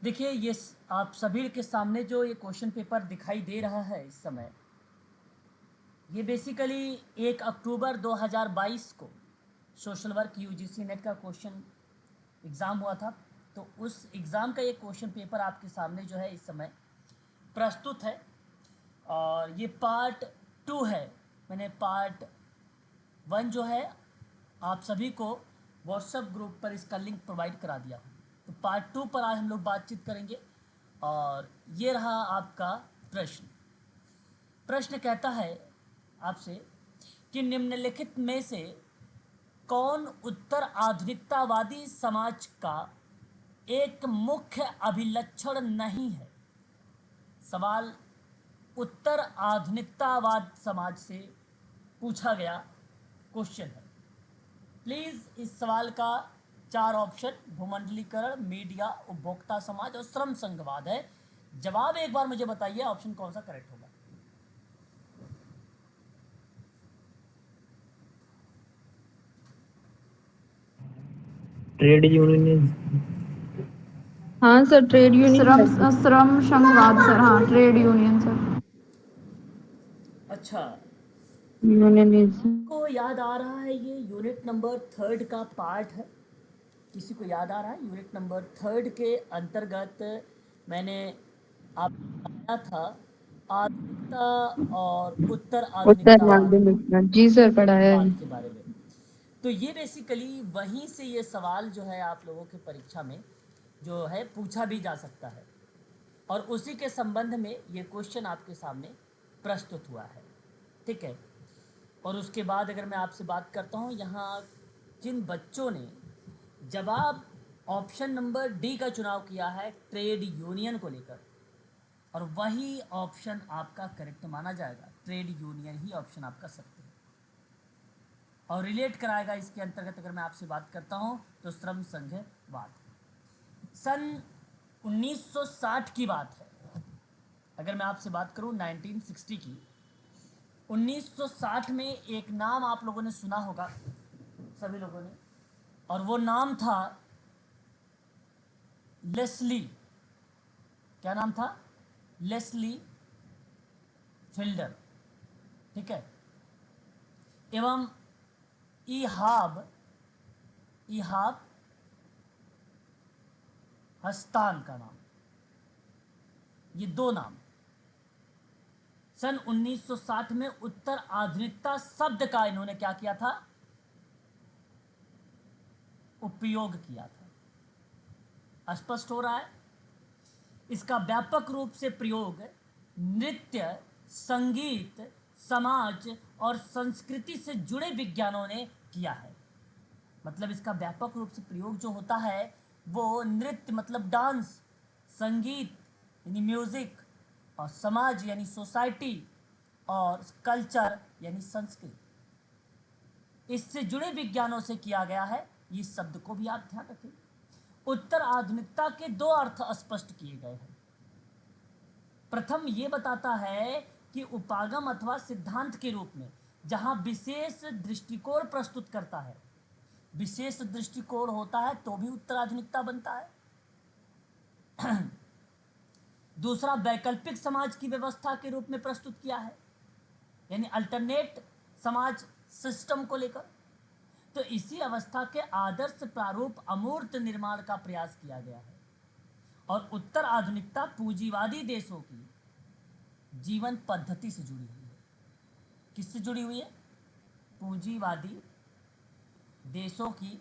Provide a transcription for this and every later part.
देखिए आप सभी के सामने जो ये क्वेश्चन पेपर दिखाई दे रहा है इस समय, ये बेसिकली 1 अक्टूबर 2022 को सोशल वर्क यूजीसी नेट का क्वेश्चन एग्ज़ाम हुआ था। तो उस एग्ज़ाम का ये क्वेश्चन पेपर आपके सामने जो है इस समय प्रस्तुत है, और ये पार्ट 2 है। मैंने पार्ट 1 जो है आप सभी को व्हाट्सएप ग्रुप पर इसका लिंक प्रोवाइड करा दिया हूँ। तो पार्ट 2 पर आज हम लोग बातचीत करेंगे। और ये रहा आपका प्रश्न। प्रश्न कहता है आपसे कि निम्नलिखित में से कौन उत्तर आधुनिकतावादी समाज का एक मुख्य अभिलक्षण नहीं है। सवाल उत्तर आधुनिकतावाद समाज से पूछा गया क्वेश्चन है। प्लीज़ इस सवाल का 4 ऑप्शन भूमंडलीकरण, मीडिया, उपभोक्ता समाज और श्रम संघवाद है। जवाब एक बार मुझे बताइए, ऑप्शन कौन सा करेक्ट होगा। Trade union. हाँ सर, ट्रेड यूनियन। श्रम संघवाद सर। हाँ, ट्रेड यूनियन सर। अच्छा, यूनियनिज्म। को याद आ रहा है ये यूनिट नंबर 3 का पार्ट है। किसी को याद आ रहा है यूनिट नंबर 3 के अंतर्गत मैंने आपको बताया था आधुनिकता और उत्तर उत्तर आधुनिकतावाद आधुनिक, जी सर, पढ़ाया है। के बारे में। तो ये बेसिकली वहीं से ये सवाल जो है आप लोगों की परीक्षा में जो है पूछा भी जा सकता है, और उसी के संबंध में ये क्वेश्चन आपके सामने प्रस्तुत हुआ है। ठीक है। और उसके बाद अगर मैं आपसे बात करता हूँ, यहाँ जिन बच्चों ने जवाब ऑप्शन नंबर डी का चुनाव किया है ट्रेड यूनियन को लेकर, और वही ऑप्शन आपका करेक्ट माना जाएगा। ट्रेड यूनियन ही ऑप्शन आपका सत्य है। और रिलेट कराएगा इसके अंतर्गत अगर मैं आपसे बात करता हूँ तो श्रम संघवाद। सन 1960 की बात है। अगर मैं आपसे बात करूँ 1960 की, 1960 में एक नाम आप लोगों ने सुना होगा सभी लोगों ने, और वो नाम था लेस्ली। क्या नाम था? Leslie Fiedler. ठीक है। एवं इहाब इहाब हस्तान का नाम, ये दो नाम सन 1960 में उत्तर आधुनिकता शब्द का इन्होंने क्या किया था? उपयोग किया था। स्पष्ट हो रहा है? इसका व्यापक रूप से प्रयोग नृत्य, संगीत, समाज और संस्कृति से जुड़े विज्ञानों ने किया है। मतलब इसका व्यापक रूप से प्रयोग जो होता है वो नृत्य मतलब डांस, संगीत यानी म्यूजिक, और समाज यानी सोसाइटी, और कल्चर यानी संस्कृति, इससे जुड़े विज्ञानों से किया गया है। इस शब्द को भी आप ध्यान रखें। उत्तर आधुनिकता के दो अर्थ स्पष्ट किए गए हैं। प्रथम ये बताता है कि उपागम अथवा सिद्धांत के रूप में जहां विशेष दृष्टिकोण प्रस्तुत करता है, विशेष दृष्टिकोण होता है तो भी उत्तर आधुनिकता बनता है। दूसरा, वैकल्पिक समाज की व्यवस्था के रूप में प्रस्तुत किया है, यानी अल्टरनेट समाज सिस्टम को लेकर। तो इसी अवस्था के आदर्श प्रारूप अमूर्त निर्माण का प्रयास किया गया है। और उत्तर आधुनिकता पूंजीवादी देशों की जीवन पद्धति से जुड़ी हुई है। किससे जुड़ी हुई है? पूंजीवादी देशों की,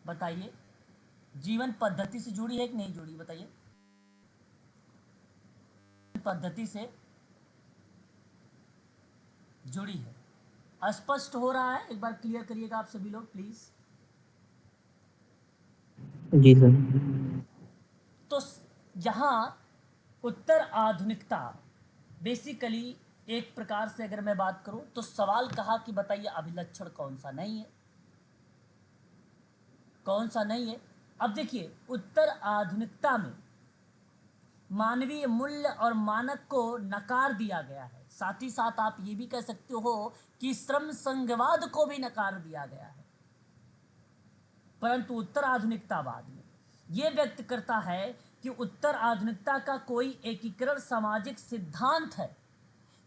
बताइए, जीवन पद्धति से जुड़ी है कि नहीं जुड़ी? बताइए। पद्धति से जुड़ी है। स्पष्ट हो रहा है? एक बार क्लियर करिएगा आप सभी लोग प्लीज। Ji sir. तो यहाँ उत्तर आधुनिकता बेसिकली एक प्रकार से अगर मैं बात करूं तो सवाल कहा कि बताइए अभिलक्षण कौन सा नहीं है, कौन सा नहीं है। अब देखिए, उत्तर आधुनिकता में मानवीय मूल्य और मानक को नकार दिया गया है। साथ ही साथ आप ये भी कह सकते हो कि श्रम संघवाद को भी नकार दिया गया है। परंतु उत्तर आधुनिकतावाद में ये व्यक्त करता है कि उत्तर आधुनिकता का कोई एकीकरण सामाजिक सिद्धांत है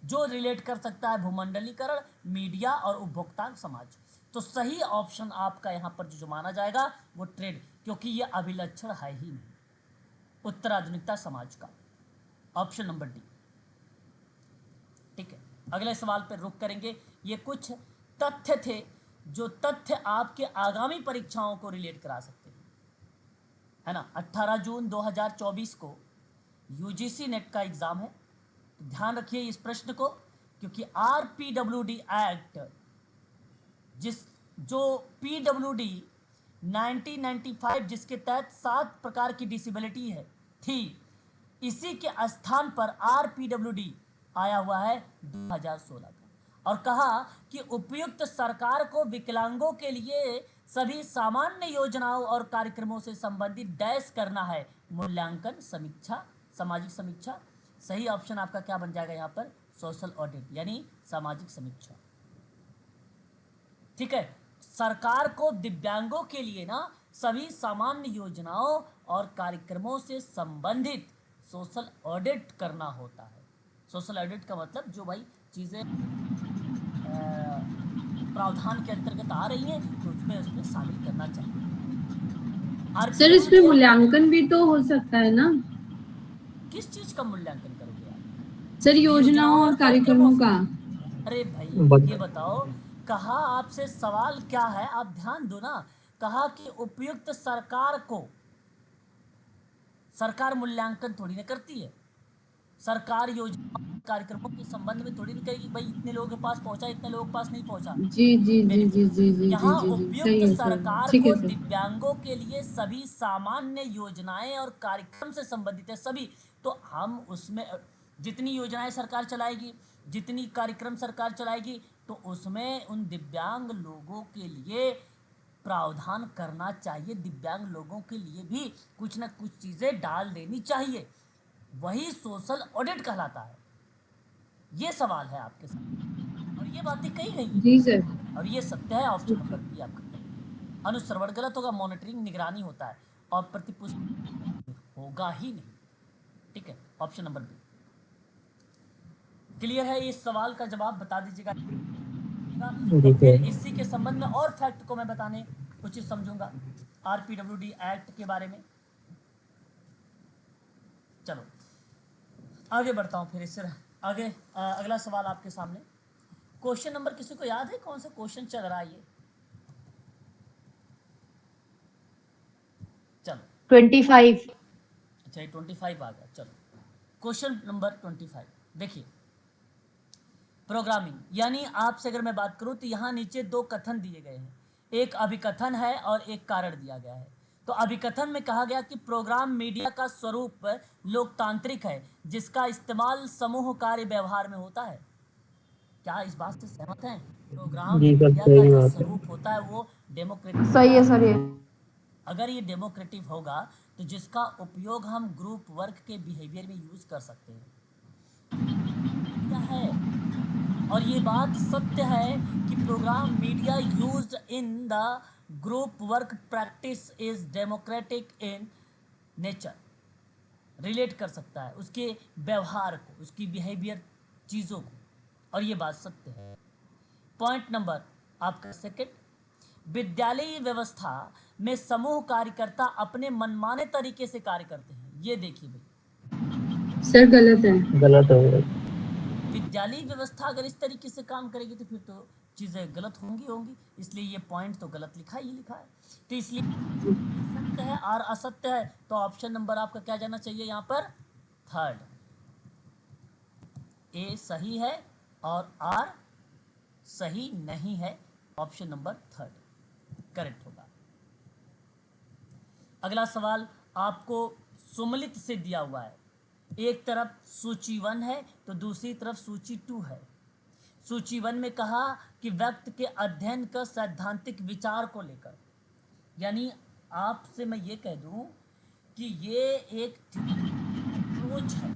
जो रिलेट कर सकता है भूमंडलीकरण, मीडिया और उपभोक्ता समाज। तो सही ऑप्शन आपका यहाँ पर जो माना जाएगा वो ट्रेड, क्योंकि ये अभिलक्षण है ही नहीं उत्तर आधुनिकता समाज का। Option number D. ठीक है, अगले सवाल पर रुक करेंगे। ये कुछ तथ्य थे जो तथ्य आपके आगामी परीक्षाओं को रिलेट करा सकते हैं, है ना। 18 जून 2024 को यूजीसी नेट का एग्जाम है, तो ध्यान रखिए इस प्रश्न को, क्योंकि आरपीडब्ल्यूडी एक्ट जो पीडब्ल्यूडी 1995 जिसके तहत 7 प्रकार की डिसेबिलिटी थी, इसी के स्थान पर आरपीडब्ल्यूडी आया हुआ है 2016 का, और कहा कि उपयुक्त सरकार को विकलांगों के लिए सभी सामान्य योजनाओं और कार्यक्रमों से संबंधित डैश करना है मूल्यांकन, समीक्षा, सामाजिक समीक्षा। सही ऑप्शन आपका क्या बन जाएगा यहाँ पर? सोशल ऑडिट, यानी सामाजिक समीक्षा। ठीक है, सरकार को दिव्यांगों के लिए ना सभी सामान्य योजनाओं और कार्यक्रमों से संबंधित सोशल ऑडिट करना होता है। सोशल ऑडिट का मतलब जो भाई चीज़ें प्रावधान के अंतर्गत आ रही हैं तो उसमें शामिल करना चाहिए। सर इसमें मूल्यांकन भी तो हो सकता है ना? किस चीज का मूल्यांकन करोगे आप? सर योजनाओं और कार्यक्रमों का। अरे भाई ये बताओ, कहा आपसे सवाल क्या है, आप ध्यान दो ना। कहा कि उपयुक्त सरकार को, सरकार मूल्यांकन थोड़ी ना करती है, सरकार योजना कार्यक्रमों के संबंध में थोड़ी नहीं कहेगी भाई इतने लोगों के पास पहुंचा, इतने लोगों के पास नहीं पहुंचा। जी जी जी जी जी जी यहाँ जी उपयुक्त जी सरकार ठीक को है सर। दिव्यांगों के लिए सभी सामान्य योजनाएं और कार्यक्रम से संबंधित है सभी, तो हम उसमें जितनी योजनाएं सरकार चलाएगी, जितनी कार्यक्रम सरकार चलाएगी, तो उसमें उन दिव्यांग लोगों के लिए प्रावधान करना चाहिए। दिव्यांग लोगों के लिए भी कुछ ना कुछ चीज़ें डाल देनी चाहिए, वही सोशल ऑडिट कहलाता है। ये सवाल है आपके साथ और ये बातें कही गई जी सर, और ये सत्य है। ऑप्शन नंबर बी आपका अनुश्रवण गलत होगा, मॉनिटरिंग निगरानी होता है और प्रतिपुष्टि होगा ही नहीं। ठीक है, ऑप्शन नंबर बी क्लियर है। इस सवाल का जवाब बता दीजिएगा। तो फिर इसी के संबंध में और फैक्ट को मैं बताने उचित समझूंगा आरपीडब्ल्यूडी एक्ट के बारे में। चलो आगे बढ़ता हूँ फिर इससे आगे। अगला सवाल आपके सामने, क्वेश्चन नंबर किसी को याद है कौन सा क्वेश्चन चल रहा है? ये चलो 25। अच्छा ये 25 आ गया। चलो क्वेश्चन नंबर 25 देखिए, प्रोग्रामिंग, यानी आपसे अगर मैं बात करूं तो यहाँ नीचे 2 कथन दिए गए हैं, एक अभिकथन है और एक कारण दिया गया है। तो अभिकथन में कहा गया कि प्रोग्राम मीडिया का स्वरूप लोकतांत्रिक है जिसका इस्तेमाल समूह कार्य व्यवहार में होता है। क्या इस बात से सहमत हैं? प्रोग्राम मीडिया का जो स्वरूप होता है वो डेमोक्रेटिक सही है सर। ये अगर ये डेमोक्रेटिक होगा तो जिसका उपयोग हम ग्रुप वर्क के बिहेवियर में यूज कर सकते हैं, क्या है। और ये बात सत्य है कि programme media used in the group work practice is democratic in nature, relate कर सकता है उसके व्यवहार को, उसकी बिहेवियर चीज़ों को, और ये बात सत्य है। पॉइंट नंबर आपका सेकंड, विद्यालयी व्यवस्था में समूह कार्यकर्ता अपने मनमाने तरीके से कार्य करते हैं। ये देखिए भाई सर गलत है, गलत हो गया। विद्यालयी व्यवस्था अगर इस तरीके से काम करेगी तो फिर तो चीज़ें गलत होंगी, इसलिए ये पॉइंट तो गलत लिखा ही लिखा है। तो इसलिए सत्य है और असत्य है, तो ऑप्शन नंबर आपका क्या जाना चाहिए यहाँ पर? थर्ड, ए सही है और आर सही नहीं है। ऑप्शन नंबर थर्ड करेक्ट होगा। अगला सवाल आपको सुमलित से दिया हुआ है, एक तरफ सूची 1 है तो दूसरी तरफ सूची 2 है। सूची 1 में कहा कि व्यक्ति के अध्ययन का सैद्धांतिक विचार को लेकर, यानी आपसे मैं ये कह दूं कि ये एक अप्रोच है,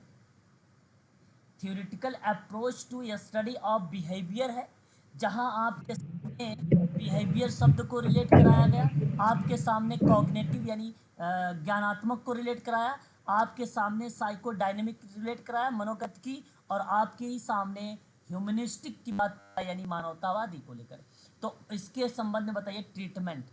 theoretical approach to study of behaviour है, जहां आपके सामने बिहेवियर शब्द को रिलेट कराया गया, आपके सामने कॉग्निटिव यानी ज्ञानात्मक को रिलेट कराया, आपके सामने साइकोडायनेमिक रिलेट कराया मनोगतिकी, और आपके ही सामने ह्यूमनिस्टिक की बात यानी मानवतावादी को लेकर। तो इसके संबंध में बताइए ट्रीटमेंट।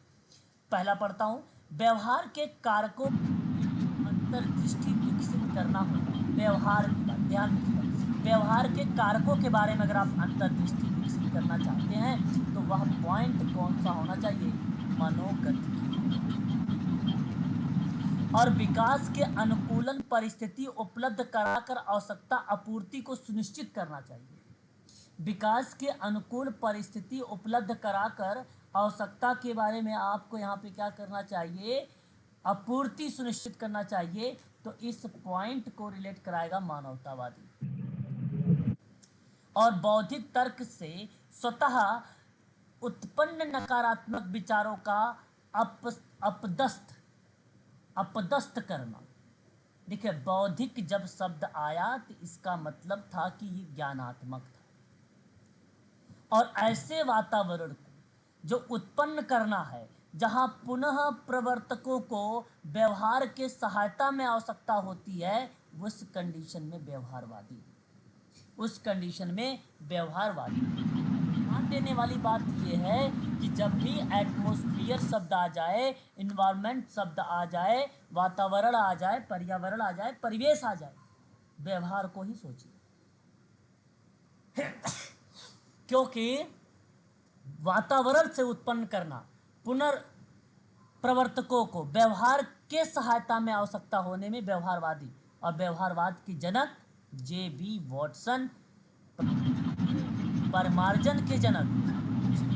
पहला पढ़ता हूँ, व्यवहार के कारकों अंतर्दृष्टि विकसित करना होगा। व्यवहार की बात ध्यान रखिएगा, व्यवहार के कारकों के बारे में अगर आप अंतर्दृष्टि विकसित करना चाहते हैं तो वह पॉइंट कौन सा होना चाहिए? मनोगतिकी। और विकास के अनुकूलन परिस्थिति उपलब्ध कराकर आवश्यकता आपूर्ति को सुनिश्चित करना चाहिए। विकास के अनुकूल परिस्थिति उपलब्ध कराकर आवश्यकता के बारे में आपको यहाँ पे क्या करना चाहिए? आपूर्ति सुनिश्चित करना चाहिए। तो इस पॉइंट को रिलेट कराएगा मानवतावादी। और बौद्धिक तर्क से स्वतः उत्पन्न नकारात्मक विचारों का अपदस्थ करना। देखिए, बौद्धिक जब शब्द आया तो इसका मतलब था कि ये ज्ञानात्मक था, और ऐसे वातावरण को जो उत्पन्न करना है जहां पुनः प्रवर्तकों को व्यवहार के सहायता में आवश्यकता होती है, उस कंडीशन में व्यवहारवादी, उस कंडीशन में व्यवहारवादी। ध्यान देने वाली बात यह है कि जब भी एटमॉस्फेयर शब्द आ जाए, इन्वायरमेंट शब्द आ जाए, वातावरण आ जाए, पर्यावरण आ जाए, परिवेश आ जाए, व्यवहार को ही सोचिए। क्योंकि वातावरण से उत्पन्न करना पुनर्प्रवर्तकों को व्यवहार के सहायता में आवश्यकता होने में व्यवहारवादी, और व्यवहारवाद की जनक जे.बी. वॉटसन, परमार्जन के जनक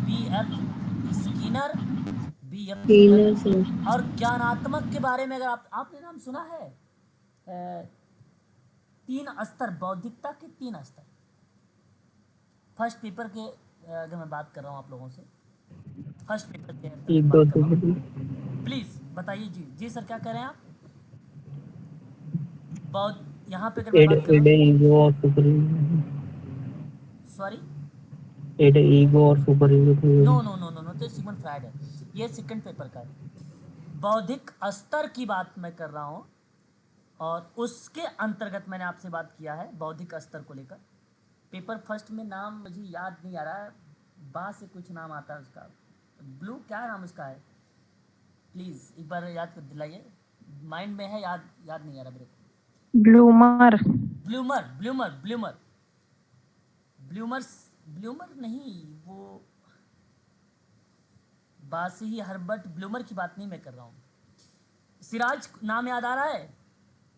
बी.एफ. स्किनर, और ज्ञानात्मक के बारे में अगर आपने नाम सुना है, 3 स्तर, बौद्धिकता के 3 स्तर। फर्स्ट पेपर के अगर मैं बात कर रहा हूँ आप लोगों से, फर्स्ट पेपर के प्लीज बताइए। जी जी सर, क्या कह रहे हैं आप? यहाँ पे अगर मैं बात कर रहा हूँ, सॉरी, ईगो और सुपर ईगो। नो, तो सिगमंड फ्रायड है, ये सेकंड पेपर का है। बौद्धिक स्तर की बात मैं कर रहा हूँ, और उसके अंतर्गत मैंने आपसे बात किया है बौद्धिक स्तर को लेकर। पेपर फर्स्ट में नाम मुझे याद नहीं आ रहा है, बा से कुछ नाम आता है उसका, ब्लू क्या नाम उसका है, प्लीज़ एक बार याद कर दिलाइए, माइंड में है, याद नहीं आ रहा मेरे को। ब्लूमर नहीं, वो बासी ही हर्बर्ट ब्लूमर की बात नहीं मैं कर रहा हूँ। सिराज नाम याद आ रहा है?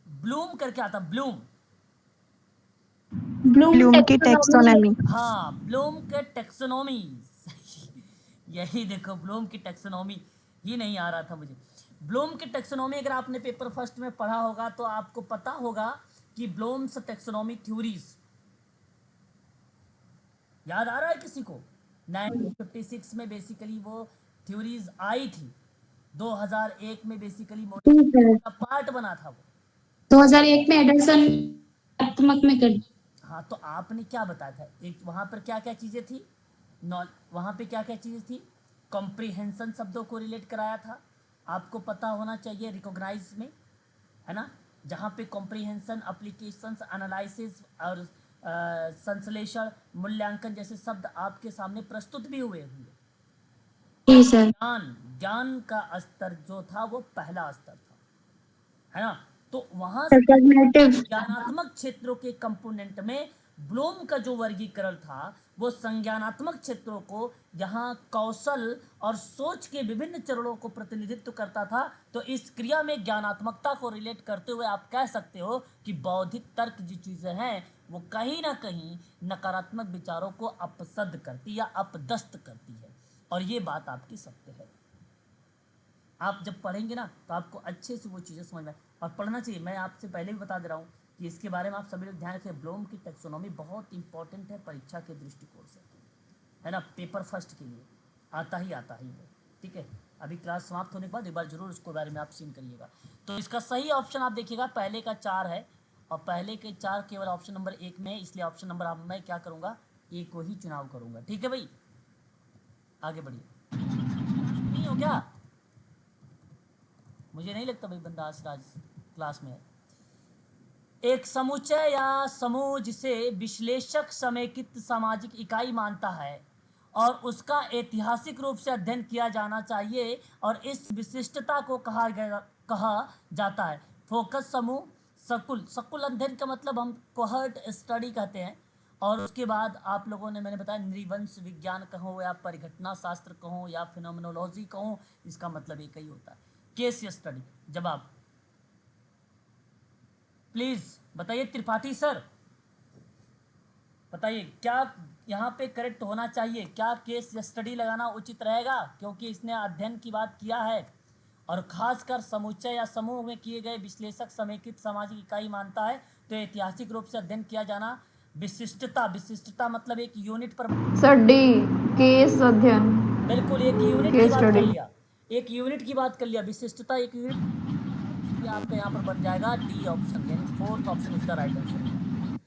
ब्लूम करके आता, ब्लूम की टैक्सोनॉमी। हाँ, ब्लूम के टैक्सोनॉमी यही देखो, ब्लूम की टैक्सोनॉमी ही नहीं आ रहा था मुझे। ब्लूम की टैक्सोनॉमी अगर आपने पेपर फर्स्ट में पढ़ा होगा तो आपको पता होगा कि ब्लूम्स टैक्सोनॉमी थ्योरीज याद आ रहा है किसी को? 1956 में बेसिकली वो थ्योरीज आई थी, 2001 में बेसिकली का पार्ट बना था वो। 2001 में एडल्सन में कर। हाँ, तो आपने क्या बताया था? एक वहाँ पर क्या क्या चीज़ें थी? वहाँ पे क्या क्या चीज़ें थी? कॉम्प्रिहेंशन शब्दों को रिलेट कराया था, आपको पता होना चाहिए, रिकॉग्नाइज में, है ना, जहाँ पे कॉम्प्रिहेंशन, एप्लीकेशंस, एनालिसिस और संश्लेषण, मूल्यांकन जैसे शब्द आपके सामने प्रस्तुत भी हुए जी सर। ज्ञान का स्तर जो था वो पहला स्तर था, है ना। तो वहां ज्ञानात्मक क्षेत्रों के कंपोनेंट में ब्लूम का जो वर्गीकरण था वो संज्ञानात्मक क्षेत्रों को जहां कौशल और सोच के विभिन्न चरणों को प्रतिनिधित्व करता था। तो इस क्रिया में ज्ञानात्मकता को रिलेट करते हुए आप कह सकते हो कि बौद्धिक तर्क जो चीज़ें हैं वो कहीं ना कहीं नकारात्मक विचारों को अपसद करती या अपदस्थ करती है, और ये बात आपकी सत्य है। आप जब पढ़ेंगे ना तो आपको अच्छे से वो चीज़ें समझ में, और पढ़ना चाहिए। मैं आपसे पहले भी बता दे रहा हूँ कि इसके बारे में आप सभी लोग ध्यान रखें। ब्लूम की टैक्सोनॉमी बहुत इंपॉर्टेंट है परीक्षा के दृष्टिकोण से, है ना, पेपर फर्स्ट के लिए आता ही वो, ठीक है। अभी क्लास समाप्त होने के बाद एक बार जरूर उसके बारे में आप सीन करिएगा। तो इसका सही ऑप्शन आप देखिएगा, पहले का 4 है, और पहले के 4 केवल ऑप्शन नंबर 1 में है, इसलिए ऑप्शन नंबर मैं क्या करूँगा, ए को ही चुनाव करूँगा, ठीक है भाई। आगे बढ़िए। नहीं हो क्या? मुझे नहीं लगता भाई बंदा आज क्लास में है। एक समुच्चय या समूह जिसे विश्लेषक समेकित सामाजिक इकाई मानता है और उसका ऐतिहासिक रूप से अध्ययन किया जाना चाहिए और इस विशिष्टता को कहा जाता है फोकस समूह। सकुल अध्ययन का मतलब हम कोहर्ट स्टडी कहते हैं। और उसके बाद आप लोगों ने, मैंने बताया, नृवंश विज्ञान कहो या परिघटना शास्त्र कहो या फिनोमिनोलॉजी कहो, इसका मतलब एक ही होता है, केस स्टडी। जवाब प्लीज बताइए त्रिपाठी सर, बताइए क्या यहाँ पे करेक्ट होना चाहिए? क्या केस स्टडी लगाना उचित रहेगा? क्योंकि इसने अध्ययन की बात किया है और खासकर समुच्चय या समूह में किए गए विश्लेषक समेकित सामाजिक इकाई मानता है, तो ऐतिहासिक रूप से अध्ययन किया जाना। विशिष्टता मतलब एक यूनिट पर, सर डी, केस अध्ययन, बिल्कुल एक यूनिट की केस बात कर स्टडी। लिया, एक यूनिट की बात कर लिया, विशिष्टता एक यूनिट। आपका यहाँ पर बन जाएगा डी ऑप्शन, यानी fourth option is the right answer.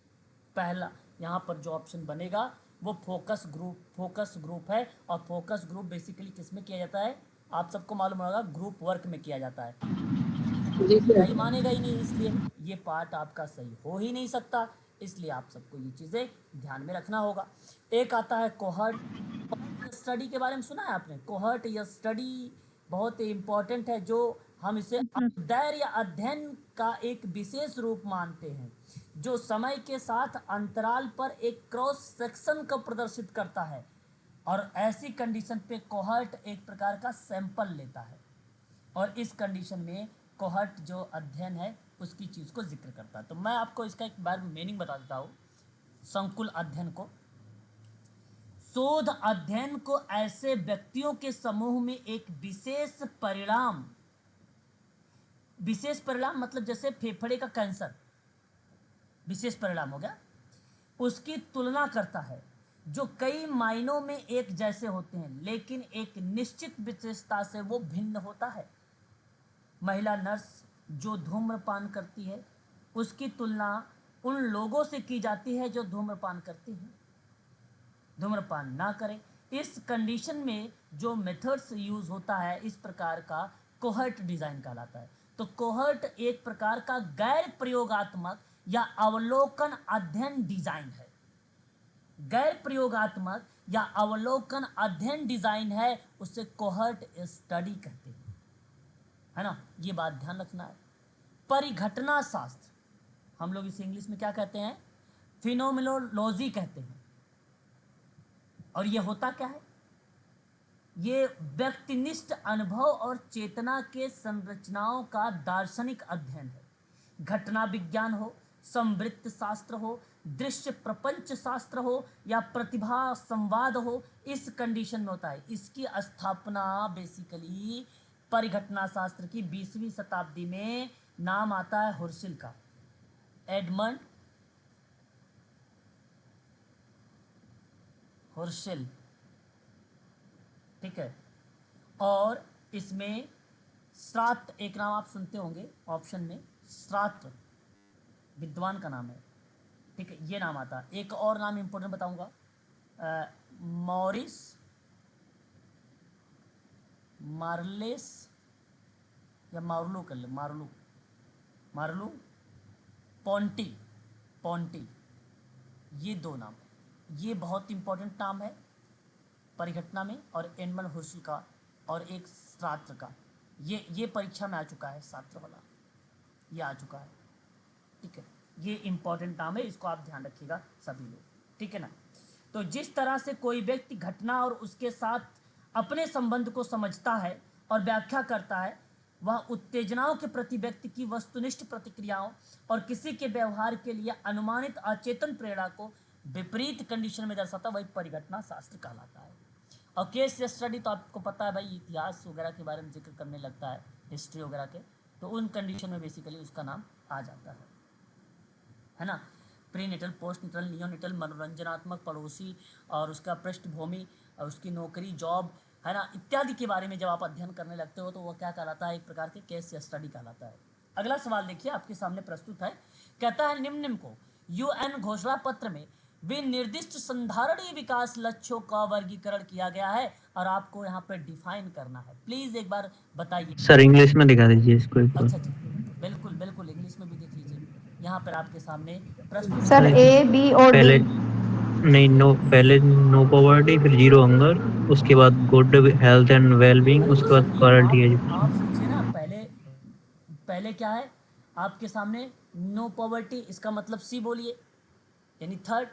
पहला यहाँ पर जो ऑप्शन बनेगा वो फोकस ग्रुप है। और फोकस ग्रुप बेसिकली किस में किया जाता है? आप सबको मालूम होगा, ग्रुप वर्क में किया जाता है। जी सर। सही मानेगा ही नहीं, इसलिए ये पार्ट आपका सही हो ही नहीं सकता। इसलिए आप सबको ये चीज़ें ध्यान में रखना होगा। एक आता है कोहर्ट स्टडी के बारे में सुना है आपने? कोहर्ट या स्टडी बहुत इम्पॉर्टेंट है, जो हम इसे अध्ययन या अध्ययन का एक विशेष रूप मानते हैं जो समय के साथ अंतराल पर एक क्रॉस सेक्शन को प्रदर्शित करता है। और ऐसी कंडीशन पे कोहर्ट एक प्रकार का सैंपल लेता है और इस कंडीशन में कोहर्ट जो अध्ययन है उसकी चीज़ को जिक्र करता है। तो मैं आपको इसका एक बार मीनिंग बता देता हूँ। संकुल अध्ययन को, शोध अध्ययन को ऐसे व्यक्तियों के समूह में एक विशेष परिणाम मतलब जैसे फेफड़े का कैंसर विशेष परिणाम हो गया, उसकी तुलना करता है, जो कई मायनों में एक जैसे होते हैं लेकिन एक निश्चित विशेषता से वो भिन्न होता है। महिला नर्स जो धूम्रपान करती है उसकी तुलना उन लोगों से की जाती है जो धूम्रपान करती हैं, धूम्रपान ना करें। इस कंडीशन में जो मेथड्स यूज होता है इस प्रकार का कोहर्ट डिजाइन कहलाता है। तो कोहर्ट एक प्रकार का गैर प्रयोगात्मक या अवलोकन अध्ययन डिजाइन है। गैर प्रयोगात्मक या अवलोकन अध्ययन डिजाइन है, उसे कोहर्ट स्टडी कहते हैं, है ना? ये बात ध्यान रखना है। परिघटना शास्त्र, हम लोग इसे इंग्लिश में क्या कहते हैं? फिनोमिनोलॉजी कहते हैं। और ये होता क्या है? ये व्यक्तिनिष्ठ अनुभव और चेतना के संरचनाओं का दार्शनिक अध्ययन है। घटना विज्ञान हो, संवृत्त शास्त्र हो, दृश्य प्रपंच शास्त्र हो या प्रतिभा संवाद हो, इस कंडीशन में होता है। इसकी स्थापना बेसिकली परिघटना शास्त्र की 20वीं शताब्दी में नाम आता है हुर्सिल का, एडमंड हुर्सिल, ठीक है। और इसमें श्रात एक नाम आप सुनते होंगे ऑप्शन में, श्रात विद्वान का नाम है, ठीक है, ये नाम आता है। एक और नाम इंपॉर्टेंट बताऊंगा, मॉरिस मार्लेस या मार्लो कर ले, मार्लो पॉन्टी, ये दो नाम, ये बहुत इंपॉर्टेंट नाम है परिघटना में। और एडमंड हुर्सिल का और एक शास्त्र का, ये परीक्षा में आ चुका है, शास्त्र वाला ये आ चुका है, ठीक है। ये इंपॉर्टेंट नाम है, इसको आप ध्यान रखिएगा सभी लोग, ठीक है ना? तो जिस तरह से कोई व्यक्ति घटना और उसके साथ अपने संबंध को समझता है और व्याख्या करता है, वह उत्तेजनाओं के प्रति व्यक्ति की वस्तुनिष्ठ प्रतिक्रियाओं और किसी के व्यवहार के लिए अनुमानित अचेतन प्रेरणा को विपरीत कंडीशन में दर्शाता, वही परिघटना शास्त्र कहलाता है। और केस स्टडी तो आपको पता है भाई, इतिहास वगैरह के बारे में जिक्र करने लगता है, हिस्ट्री वगैरह के, तो उन कंडीशन में बेसिकली उसका नाम आ जाता है ना? प्रीनेटल, पोस्टनेटल, नियोनेटल, मनोरंजनात्मक, पड़ोसी और उसका पृष्ठभूमि और उसकी नौकरी, जॉब, है ना, इत्यादि के बारे में जब आप अध्ययन करने लगते हो तो वो क्या कहलाता है? एक प्रकार के केस स्टडी कहलाता है। अगला सवाल देखिए आपके सामने प्रस्तुत है, कहता है निम्न को यूएन घोषणा पत्र में विनिर्दिष्ट संधारणीय विकास लक्ष्यों का वर्गीकरण किया गया है और आपको यहाँ पे डिफाइन करना है। प्लीज एक बार बताइए। सर इंग्लिश में दिखा दीजिए इसको एक बार। अच्छा जी, बिल्कुल बिल्कुल इंग्लिश में भी देख लीजिए, यहाँ पर आपके सामने प्रस्तुत सर किया ए है। बी और पहले डी। नहीं, नो, पहले नो पॉवर्टी, फिर जीरो हंगर, उसके बाद गुड हेल्थ एंड वेलबींग, अरे तो उसके बाद सर ये क्वालिटी आप एजुकेशन। सोचिए ना, पहले पहले क्या है आपके सामने, नो पॉवर्टी, इसका मतलब सी बोलिए, यानी थर्ड।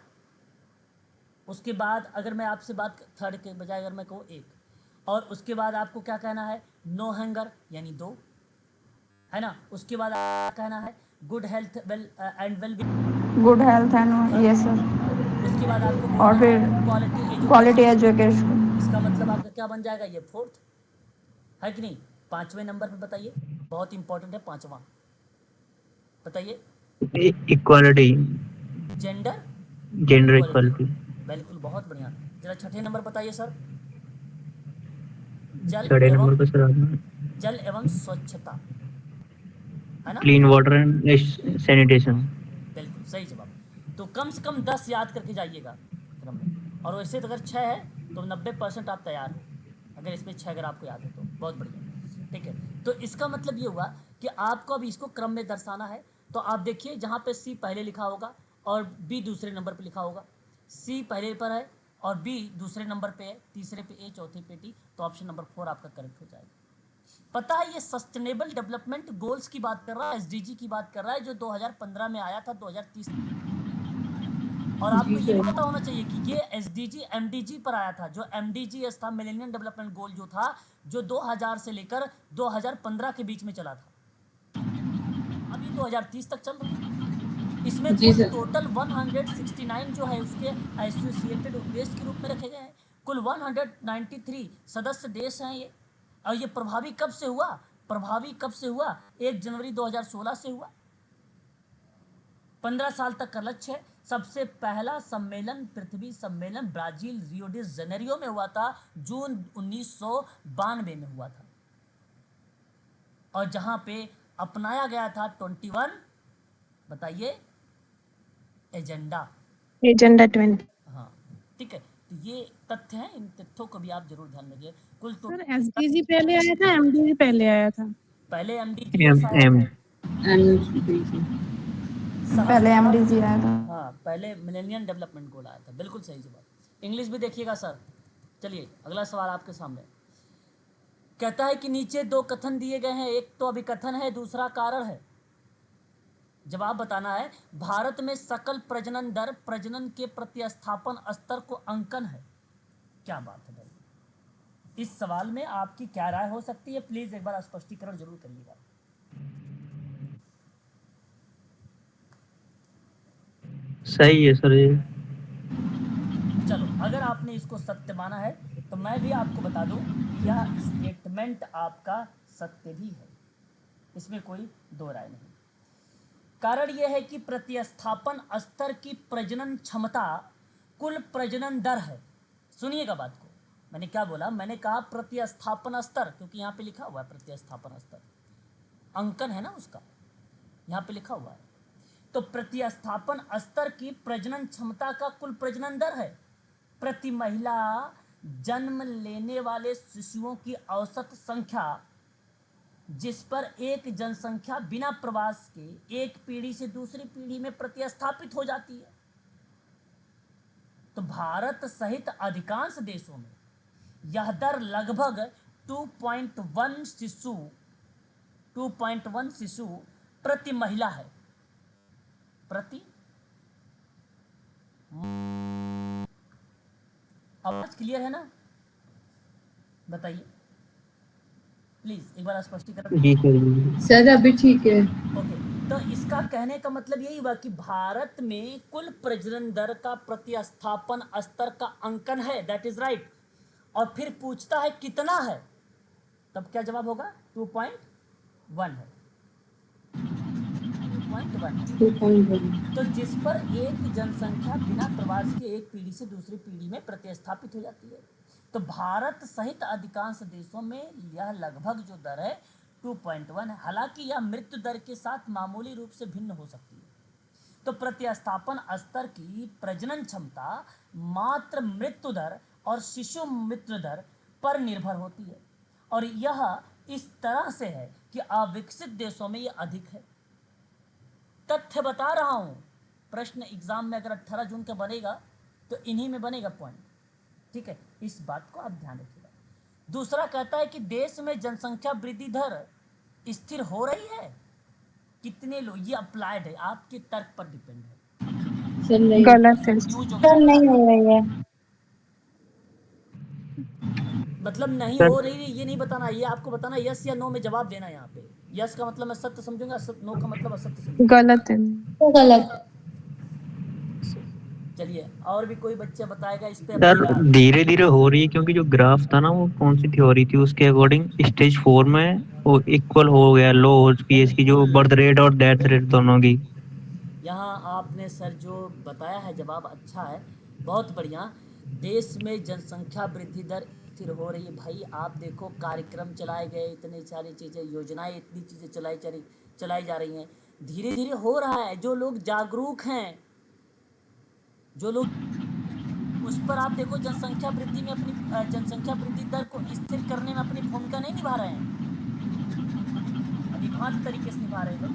उसके बाद अगर मैं आपसे बात थर्ड के बजाय अगर मैं कहूँ एक, और उसके बाद आपको क्या कहना है, नो हंगर यानी दो, है ना। उसके बाद आपको कहना है good health well and well being, good health and yes sir. उसके बाद आपको और बोलना है फिर क्वालिटी क्वालिटी एजुकेशन। एजुकेशन। इसका मतलब आपका क्या बन जाएगा, ये फोर्थ है कि नहीं। पांचवें नंबर पे बताइए, बहुत इंपॉर्टेंट है पांचवा, बताइए। Equality, gender gender equality, equality. बिल्कुल बहुत बढ़िया। जरा छठे नंबर बताइए सर, जल छठे एवं नंबर पर सर जल एवं स्वच्छता, है ना। Clean water and sanitation. बिल्कुल सही जवाब। तो कम से कम 10 याद करके जाइएगा क्रम में, और वैसे तो अगर 6 है तो 90% आप तैयार हो, अगर इसमें 6 अगर आपको याद है तो बहुत बढ़िया, ठीक है। तो इसका मतलब ये हुआ कि आपको अब इसको क्रम में दर्शाना है। तो आप देखिए जहाँ पे सी पहले लिखा होगा और बी दूसरे नंबर पे लिखा होगा, सी पहले पर है और बी दूसरे नंबर पे है, तीसरे पे ए, चौथे पे डी, तो ऑप्शन नंबर 4 आपका करेक्ट हो जाएगा। पता है ये सस्टेनेबल डेवलपमेंट गोल्स की बात कर रहा है, एसडीजी की बात कर रहा है, जो 2015 में आया था 2030। और आपको जी ये भी सर। पता होना चाहिए कि ये एसडीजी एमडीजी पर आया था। जो एमडीजी था, मिलेनियम डेवलपमेंट गोल जो था, जो 2000 से लेकर 2015 के बीच में चला था, अभी 2030 तक चल रहा है। इसमें जी कुल सर। टोटल 169 जो है उसके एसोसिएटेड उद्देश्य के रूप में रखे गए हैं। कुल 193 सदस्य देश हैं ये। और ये प्रभावी कब से हुआ, प्रभावी कब से हुआ, 1 जनवरी 2016 से हुआ। 15 साल तक का लक्ष्य है। सबसे पहला सम्मेलन, पृथ्वी सम्मेलन ब्राजील रियो डी जनेरियो में हुआ था, जून 1992 में हुआ था, और जहां पे अपनाया गया था 21, बताइए, एजेंडा। एजेंडा 20। हाँ, ठीक है। तो ये तथ्य हैं, इन तथ्यों को भी आप जरूर ध्यान रखिए। कुल तो सर एसडीजी पहले आया था, एमडीजी पहले आया था? पहले एमडीजीएस आया एम था, पहले सहस्त्राब्दी, एमडीजी आया था। हाँ पहले मिलेनियम डेवलपमेंट गोल आया था, बिल्कुल सही जवाब। इंग्लिश भी देखिएगा सर। चलिए अगला सवाल आपके सामने कहता है कि नीचे दो कथन दिए गए हैं, एक तो अभिकथन है, दूसरा कारण है। जवाब बताना है। भारत में सकल प्रजनन दर प्रजनन के प्रतिस्थापन स्तर को अंकन है। क्या बात है भाई, इस सवाल में आपकी क्या राय हो सकती है, प्लीज एक बार स्पष्टीकरण जरूर करिएगा। सही है सर ये। चलो अगर आपने इसको सत्य माना है तो मैं भी आपको बता दूं कि यह स्टेटमेंट आपका सत्य भी है, इसमें कोई दो राय नहीं। कारण यह है कि प्रतिस्थापन स्तर की प्रजनन क्षमता कुल प्रजनन दर है। सुनिएगा बात को, मैंने क्या बोला, मैंने कहा प्रतिस्थापन स्तर, क्योंकि यहाँ पे लिखा हुआ है प्रतिस्थापन स्तर, अंकन है ना उसका, यहाँ पे लिखा हुआ है। तो प्रतिस्थापन स्तर की प्रजनन क्षमता का कुल प्रजनन दर है। प्रति महिला जन्म लेने वाले शिशुओं की औसत संख्या, जिस पर एक जनसंख्या बिना प्रवास के एक पीढ़ी से दूसरी पीढ़ी में प्रतिस्थापित हो जाती है। तो भारत सहित अधिकांश देशों में यह दर लगभग 2.1 शिशु प्रति महिला है। प्रति, आवाज क्लियर है ना, बताइए प्लीज एक बार स्पष्टीकरण। जी सर। सर अभी ठीक है। ओके, तो इसका कहने का मतलब यही हुआ कि भारत में कुल प्रजनन दर का प्रतिस्थापन स्तर का अंकन है, दैट इज राइट। और फिर पूछता है कितना है, तब क्या जवाब होगा, 2.1 है, 2.1 है। 2.1। तो जिस पर एक जनसंख्या बिना प्रवास के एक पीढ़ी से दूसरी पीढ़ी में प्रतिस्थापित हो जाती है। तो भारत सहित अधिकांश देशों में यह लगभग जो दर है 2.1 है। हालांकि यह मृत्यु दर के साथ मामूली रूप से भिन्न हो सकती है। तो प्रतिस्थापन स्तर की प्रजनन क्षमता मात्र मृत्यु दर और शिशु मृत्यु दर पर निर्भर होती है, और यह इस तरह से है कि अविकसित देशों में यह अधिक है। तथ्य बता रहा हूं, प्रश्न एग्जाम में अगर 18 जून का बनेगा तो इन्हीं में बनेगा पॉइंट, ठीक है, इस बात को आप ध्यान रखिएगा। दूसरा कहता है कि देश में जनसंख्या वृद्धि दर स्थिर हो रही है। कितने लोग, ये अप्लाइड है, आपके तर्क पर डिपेंड है। सर नहीं। गलत है न्यूज सर, नहीं हो रही है। मतलब नहीं सर हो रही, ये नहीं बताना, ये आपको बताना यस या नो में जवाब देना। यहाँ पे यस का मतलब मैं सत्य समझूंगा, नो का मतलब असत्य समझूंगा। गलत है। तो गलत। चलिए, और भी कोई बच्चा बताएगा इस पे सर अपनी धीरे धीरे हो रही है, क्योंकि जो ग्राफ था ना वो कौन सी थ्योरी थी उसके अकॉर्डिंग स्टेज 4 में वो इक्वल हो गया, लो हो चुकी है इसकी जो बर्थ रेट और डेथ रेट दोनों की। यहाँ आपने सर जो बताया है जवाब अच्छा है, बहुत बढ़िया। देश में जनसंख्या वृद्धि दर स्थिर हो रही है। भाई आप देखो, कार्यक्रम चलाए गए, इतनी सारी चीज़ें, योजनाएं, इतनी चीज़ें चलाई जा रही हैं, धीरे धीरे हो रहा है। जो लोग जागरूक हैं, जो लोग उस पर आप देखो, जनसंख्या वृद्धि में अपनी जनसंख्या वृद्धि दर को स्थिर करने में अपनी भूमिका नहीं निभा रहे हैं, अधिकांश तरीके से निभा रहे हैं।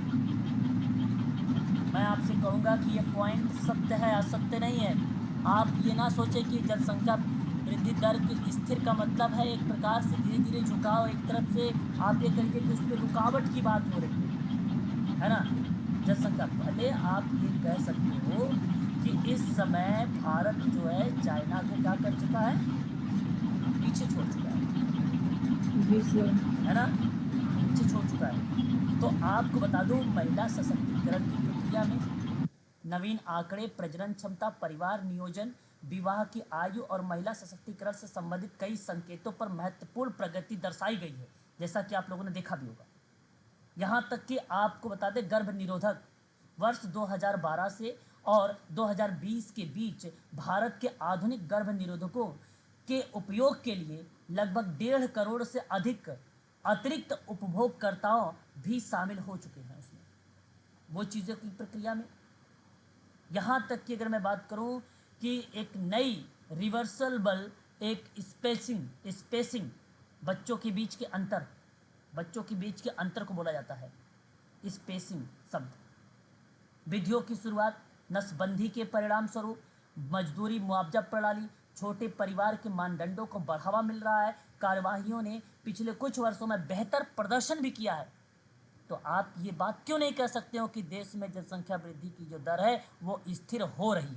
मैं आपसे कहूँगा कि ये पॉइंट सत्य है, असत्य नहीं है। आप ये ना सोचें कि जनसंख्या वृद्धि दर की स्थिर का मतलब है एक प्रकार से धीरे धीरे झुकाव, एक तरफ से आप ये कहिए कि उस पर रुकावट की बात हो रही है ना। जनसंख्या, भले आप ये कह सकते हो कि इस समय भारत जो है चाइना को क्या कर चुका है, पीछे छोड़ चुका है, जी सर। है ना, पीछे छोड़ चुका है। तो आपको बता दूं, महिला सशक्तिकरण की प्रक्रिया में नवीन आंकड़े प्रजनन क्षमता, परिवार नियोजन, विवाह की आयु और महिला सशक्तिकरण से संबंधित कई संकेतों पर महत्वपूर्ण प्रगति दर्शाई गई है, जैसा कि आप लोगों ने देखा भी होगा। यहाँ तक कि आपको बता दें, गर्भ निरोधक वर्ष 2012 से और 2020 के बीच भारत के आधुनिक गर्भ निरोधकों के उपयोग के लिए लगभग 1.5 करोड़ से अधिक अतिरिक्त उपभोगकर्ताओं भी शामिल हो चुके हैं उसमें, वो चीज़ों की प्रक्रिया में। यहाँ तक कि अगर मैं बात करूँ कि एक नई रिवर्सलबल एक स्पेसिंग बच्चों के बीच के अंतर को बोला जाता है स्पेसिंग शब्द, विधियों की शुरुआत, नसबंदी के परिणाम स्वरूप मजदूरी मुआवजा प्रणाली, छोटे परिवार के मानदंडों को बढ़ावा मिल रहा है। कार्यवाहियों ने पिछले कुछ वर्षों में बेहतर प्रदर्शन भी किया है। तो आप ये बात क्यों नहीं कह सकते हो कि देश में जनसंख्या वृद्धि की जो दर है वो स्थिर हो रही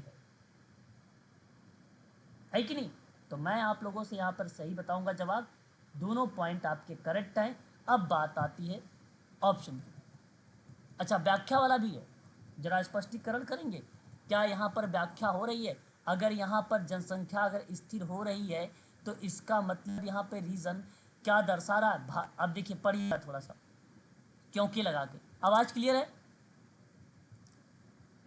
है कि नहीं? तो मैं आप लोगों से यहाँ पर सही बताऊंगा जवाब, दोनों पॉइंट आपके करेक्ट हैं। अब बात आती है ऑप्शन की। अच्छा, व्याख्या वाला भी है, जरा स्पष्टीकरण करेंगे क्या यहाँ पर व्याख्या हो रही है? अगर यहाँ पर जनसंख्या अगर स्थिर हो रही है तो इसका मतलब यहाँ पे रीज़न क्या दर्शा रहा है? अब देखिए, पढ़िए थोड़ा सा क्योंकि लगा के। आवाज़ क्लियर है?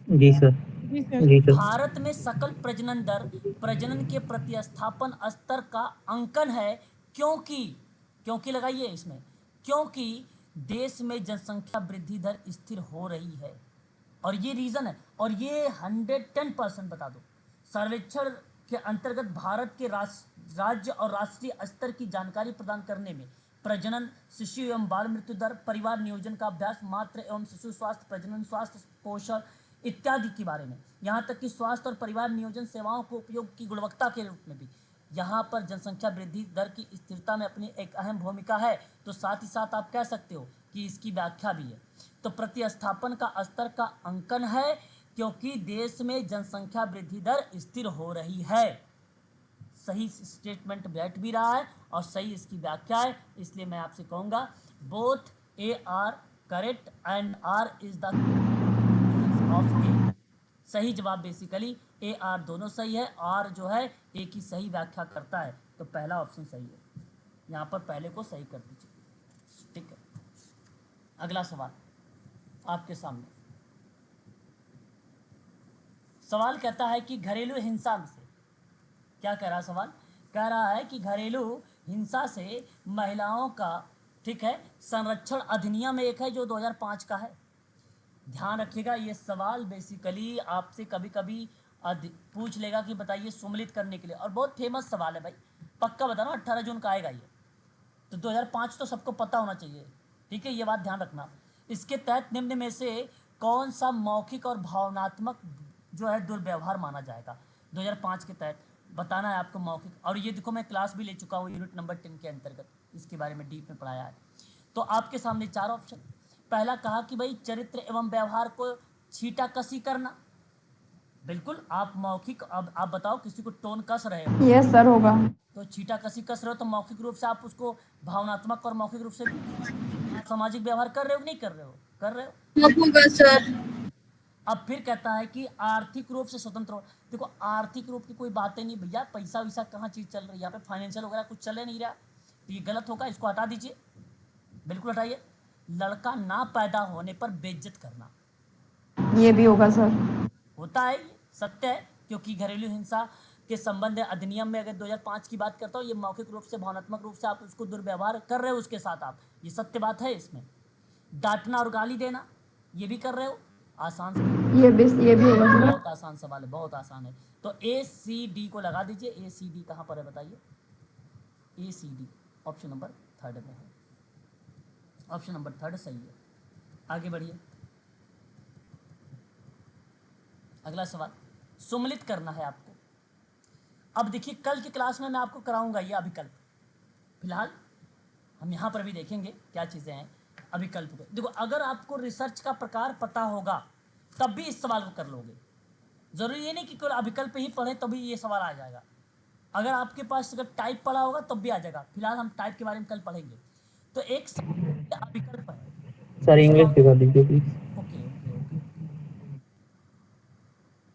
जी सर। जी सर। जी सर। भारत में सकल प्रजनन दर प्रजनन के प्रतिस्थापन स्तर का अंकन है, क्योंकि लगाइए इसमें, क्योंकि देश में जनसंख्या वृद्धि दर स्थिर हो रही है, और ये रीज़न है। और ये 110% बता दो, सर्वेक्षण के अंतर्गत भारत के राज्य और राष्ट्रीय स्तर की जानकारी प्रदान करने में प्रजनन, शिशु एवं बाल मृत्यु दर, परिवार नियोजन का अभ्यास, मातृ एवं शिशु स्वास्थ्य, प्रजनन स्वास्थ्य, पोषण इत्यादि के बारे में, यहाँ तक कि स्वास्थ्य और परिवार नियोजन सेवाओं को उपयोग की गुणवत्ता के रूप में भी यहाँ पर जनसंख्या वृद्धि दर की स्थिरता में अपनी एक अहम भूमिका है। तो साथ ही साथ आप कह सकते हो कि इसकी व्याख्या भी है। तो प्रतिस्थापन का स्तर का अंकन है क्योंकि देश में जनसंख्या वृद्धि दर स्थिर हो रही है। सही स्टेटमेंट बैठ भी रहा है और सही इसकी व्याख्या है, इसलिए मैं आपसे कहूँगा both A are correct and R is the of A. सही जवाब बेसिकली ए आर दोनों सही है, आर जो है ए की सही व्याख्या करता है, तो पहला ऑप्शन सही है। यहाँ पर पहले को सही कर दीजिए, ठीक है। अगला सवाल आपके सामने, सवाल कहता है कि घरेलू हिंसा से, क्या कह रहा है सवाल? कह रहा है कि घरेलू हिंसा से महिलाओं का, ठीक है, संरक्षण अधिनियम एक है जो 2005 का है। ध्यान रखिएगा, ये सवाल बेसिकली आपसे कभी कभी पूछ लेगा कि बताइए सम्मिलित करने के लिए, और बहुत फेमस सवाल है भाई, पक्का बता रहा हूँ 18 जून का आएगा ये। तो 2005 तो सबको पता होना चाहिए, ठीक है, ये बात ध्यान रखना। इसके तहत निम्न में से कौन सा मौखिक और भावनात्मक जो है दुर्व्यवहार माना जाएगा? 2005 के तहत बताना है आपको मौखिक, और ये देखो मैं क्लास भी ले चुका हूँ यूनिट नंबर 10 के अंतर्गत, इसके बारे में डीप में पढ़ाया है। तो आपके सामने 4 ऑप्शन। पहला कहा कि भाई चरित्र एवं व्यवहार को छींटाकशी करना, बिल्कुल आप मौखिक, अब आप बताओ किसी को टोन कस रहे हो यस सर होगा। तो छींटाकशी कस रहे हो तो मौखिक रूप से आप उसको भावनात्मक और मौखिक रूप से सामाजिक व्यवहार कर रहे हो कि नहीं कर रहे हो? कर रहे हो। होगा सर। अब फिर कहता है कि आर्थिक रूप से स्वतंत्र हो। देखो आर्थिक रूप की कोई बातें नहीं भैया, पैसा वैसा कहाँ चीज़ चल रही है यहाँ पे, फाइनेंशियल वगैरह कुछ चले नहीं रहा, तो ये गलत होगा, इसको हटा दीजिए, बिल्कुल हटाइए। लड़का ना पैदा होने पर बेइज्जत करना, ये भी होगा सर। होता है, ये सत्य है, क्योंकि घरेलू हिंसा के संबंध अधिनियम में अगर 2005 की बात करता हूँ, ये मौखिक रूप से भावनात्मक रूप से आप उसको दुर्व्यवहार कर रहे हो उसके साथ, आप ये सत्य बात है इसमें। डांटना और गाली देना, ये भी कर रहे हो, आसान ये भी होगा सर। बहुत आसान सवाल है, बहुत आसान है। तो ए सी डी को लगा दीजिए। ए सी डी कहाँ पर है बताइए? ए सी डी ऑप्शन नंबर 3 में है, ऑप्शन नंबर 3 सही है। आगे बढ़िए, अगला सवाल, सम्मिलित करना है आपको। अब देखिए कल की क्लास में मैं आपको कराऊंगा ये अभिकल्प, फिलहाल हम यहाँ पर भी देखेंगे क्या चीज़ें हैं अभिकल्प पे। देखो अगर आपको रिसर्च का प्रकार पता होगा तब भी इस सवाल को कर लोगे, जरूरी ये नहीं कि केवल अभिकल्प ही पढ़ें तभी ये सवाल आ जाएगा। अगर आपके पास अगर टाइप पढ़ा होगा तब भी आ जाएगा, फिलहाल हम टाइप के बारे में कल पढ़ेंगे। तो एक अभिकल्प है सर इंग्लिश दिखा दीजिए please. Okay okay okay okay,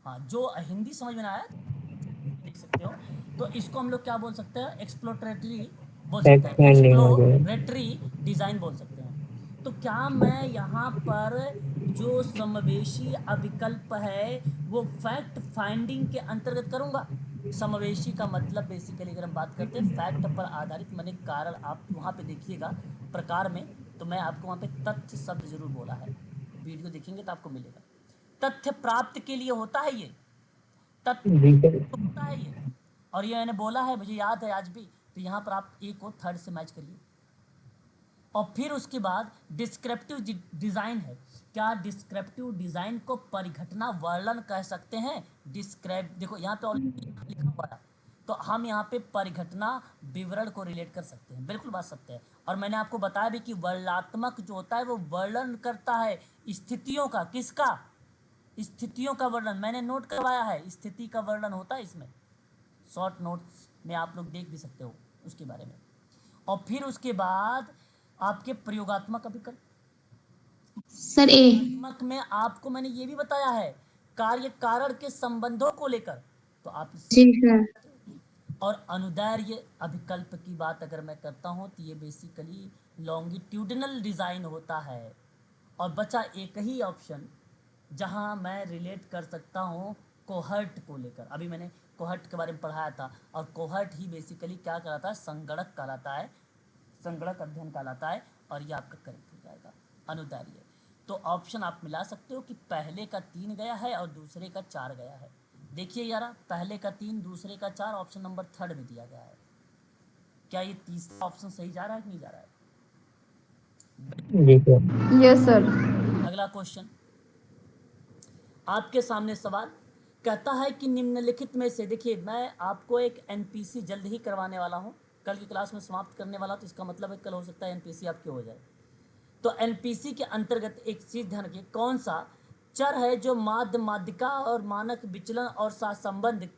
हाँ जो हिंदी समझ में ना आया देख सकते हो, तो इसको हम लोग क्या बोल सकते हैं? एक्सप्लोरेटरी बोल सकते हैं, एक्सपेंडिंग हो गया। एक्सप्लोरेटरी डिज़ाइन बोल सकते हैं। तो क्या मैं यहाँ पर जो समावेशी अभिकल्प है वो फैक्ट फाइंडिंग के अंतर्गत करूँगा? समावेशी का मतलब बेसिकली अगर हम बात करते हैं फैक्ट पर आधारित, मैंने कारण आप वहाँ पे देखिएगा प्रकार में, तो मैं आपको वहाँ पे तथ्य शब्द जरूर बोला है, वीडियो देखेंगे तो आपको मिलेगा। तथ्य प्राप्त के लिए होता है ये, तथ्य जी सर। होता है ये, और ये मैंने बोला है, मुझे याद है आज भी। तो यहाँ पर आप ए को 3 से मैच करिए, और फिर उसके बाद डिस्क्रिप्टिव डिज़ाइन है। क्या डिस्क्रिप्टिव डिज़ाइन को परिघटना वर्णन कह सकते हैं? डिस्क्राइब, देखो यहाँ पे ऑलरेडी लिखा हुआ है, तो हम यहाँ पे परिघटना विवरण को रिलेट कर सकते हैं, बिल्कुल बात सत्य है। और मैंने आपको बताया भी कि वर्णनात्मक जो होता है वो वर्णन करता है स्थितियों का, किसका? स्थितियों का वर्णन, मैंने नोट करवाया है, स्थिति का वर्णन होता है इसमें, शॉर्ट नोट्स में आप लोग देख भी सकते हो उसके बारे में। और फिर उसके बाद आपके प्रयोगात्मक अभिकल्प, सर ए। प्रयोगात्मक में आपको मैंने ये भी बताया है कार्य कारण के संबंधों को लेकर, तो आप जी सर। और अनुदैर्य अभिकल्प की बात अगर मैं करता हूँ तो ये बेसिकली लॉन्गिट्यूडिनल डिज़ाइन होता है। और बचा एक ही ऑप्शन जहाँ मैं रिलेट कर सकता हूँ कोहर्ट को लेकर, अभी मैंने कोहर्ट के बारे में पढ़ाया था, और कोहर्ट ही बेसिकली क्या कहलाता है? संगणक कहलाता है, संगणक अध्ययन कहलाता है, और ये आपका करेक्ट हो जाएगा अनुदैर्य। तो ऑप्शन आप मिला सकते हो कि पहले का 3 गया है और दूसरे का 4 गया है। देखिए यार, पहले का 3 दूसरे का 4 ऑप्शन नंबर 3 में दिया गया है। क्या ये तीसरा ऑप्शन सही जा रहा है कि नहीं जा रहा है? जी सर। Yes sir. अगला क्वेश्चन आपके सामने सवाल कहता है कि निम्नलिखित में से, देखिए मैं आपको एक एनपीसी जल्द ही करवाने वाला हूँ, कल की क्लास में समाप्त करने वाला, तो इसका मतलब है कल हो सकता है एनपीसी आपकी हो जाए। तो एनपीसी के अंतर्गत एक चीज ध्यान रखिए, कौन सा चर है जो माध्य, माध्यिका और मानक विचलन और सहसंबंध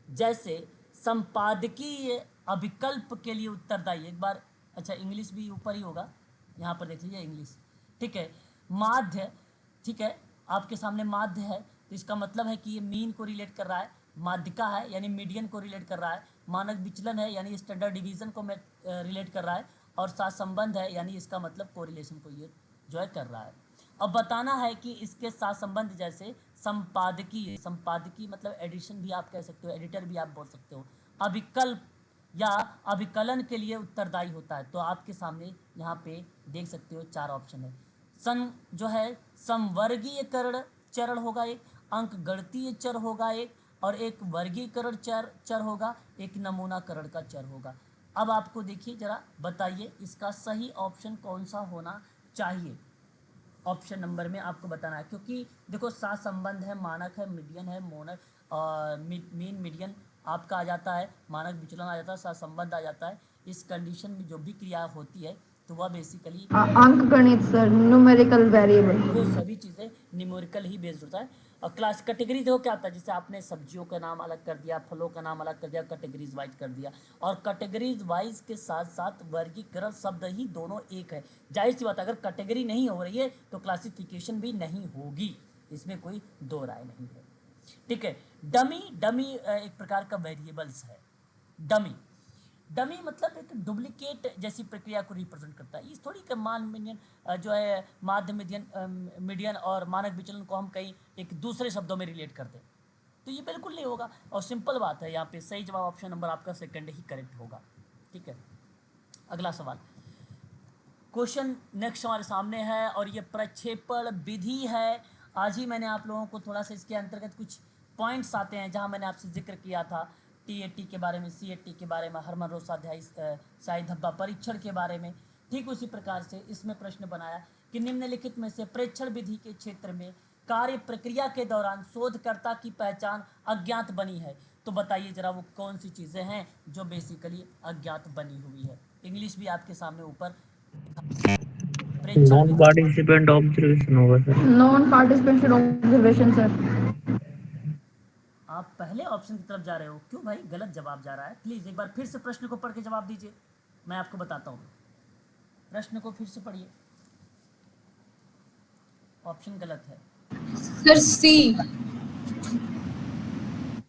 जैसे संपादकीय अभिकल्प के लिए उत्तरदायी? एक बार, अच्छा इंग्लिश भी ऊपर ही होगा, यहाँ पर देख लीजिए इंग्लिश, ठीक है। माध्य, ठीक है, आपके सामने माध्य है, तो इसका मतलब है कि ये मीन को रिलेट कर रहा है, माध्यिका है यानी मीडियन को रिलेट कर रहा है, मानक विचलन है यानी स्टैंडर्ड डिवीजन को रिलेट कर रहा है, और सहसंबंध है यानी इसका मतलब कोरिलेशन को ये जो है कर रहा है। अब बताना है कि इसके साथ संबंध जैसे संपादकीय, संपादकीय मतलब एडिशन भी आप कह सकते हो, एडिटर भी आप बोल सकते हो, अभिकल्प या अभिकलन के लिए उत्तरदायी होता है। तो आपके सामने यहाँ पे देख सकते हो 4 ऑप्शन है। सन जो है संवर्गीयकरण चरण होगा एक, अंक गणितीय चर होगा एक, और एक वर्गीकरण चर होगा, एक नमूनाकरण का चर होगा। अब आपको देखिए जरा बताइए इसका सही ऑप्शन कौन सा होना चाहिए। ऑप्शन नंबर में आपको बताना है, क्योंकि देखो सहसंबंध है, मानक है, मीडियन है, मोनक मीन मीडियन आपका आ जाता है, मानक विचलन आ जाता है, सहसंबंध आ जाता है। इस कंडीशन में जो भी क्रिया होती है तो वह बेसिकली अंक गणित सर, न्यूमेरिकल वेरिएबल। वो सभी चीज़ें न्यूमेरिकल ही बेस्ड होता है। और क्लास कैटेगरी देखो क्या आता है, जैसे आपने सब्जियों का नाम अलग कर दिया, फलों का नाम अलग कर दिया, कैटेगरीज वाइज कर दिया, और कैटेगरीज वाइज के साथ साथ वर्गीकरण शब्द ही दोनों एक है। जाहिर सी बात है, अगर कैटेगरी नहीं हो रही है तो क्लासिफिकेशन भी नहीं होगी, इसमें कोई दो राय नहीं है। ठीक है। डमी, डमी एक प्रकार का वेरिएबल्स है। डमी, डमी मतलब एक डुप्लीकेट जैसी प्रक्रिया को रिप्रेजेंट करता है। इस थोड़ी कि मान मीडियन जो है माध्य मीडियन और मानक विचलन को हम कहीं एक दूसरे शब्दों में रिलेट कर दें, तो ये बिल्कुल नहीं होगा। और सिंपल बात है, यहाँ पे सही जवाब ऑप्शन नंबर आपका सेकंड ही करेक्ट होगा। ठीक है। अगला सवाल, क्वेश्चन नेक्स्ट हमारे सामने है और ये प्रक्षेपण विधि है। आज ही मैंने आप लोगों को थोड़ा सा इसके अंतर्गत कुछ पॉइंट्स आते हैं जहां मैंने आपसे जिक्र किया था टीएटी के बारे में, सीएटी के बारे में, हरमन रोसाध्याय शाही धब्बा परीक्षण के बारे में। ठीक उसी प्रकार से इसमें प्रश्न बनाया कि निम्नलिखित में से प्रेक्षण विधि के क्षेत्र में कार्य प्रक्रिया के दौरान शोधकर्ता की पहचान अज्ञात बनी है। तो बताइए जरा वो कौन सी चीज़ें हैं जो बेसिकली अज्ञात बनी हुई है। इंग्लिश भी आपके सामने ऊपर नॉन पार्टिसिपेंट ऑब्जर्वेशन होगा sir. Non participant observation sir. आप पहले ऑप्शन की तरफ जा रहे हो, क्यों भाई गलत जवाब जा रहा है। प्लीज़ एक बार फिर से प्रश्न को पढ़ के जवाब दीजिए, मैं आपको बताता हूँ। प्रश्न को फिर से पढ़िए, ऑप्शन गलत है सर सी।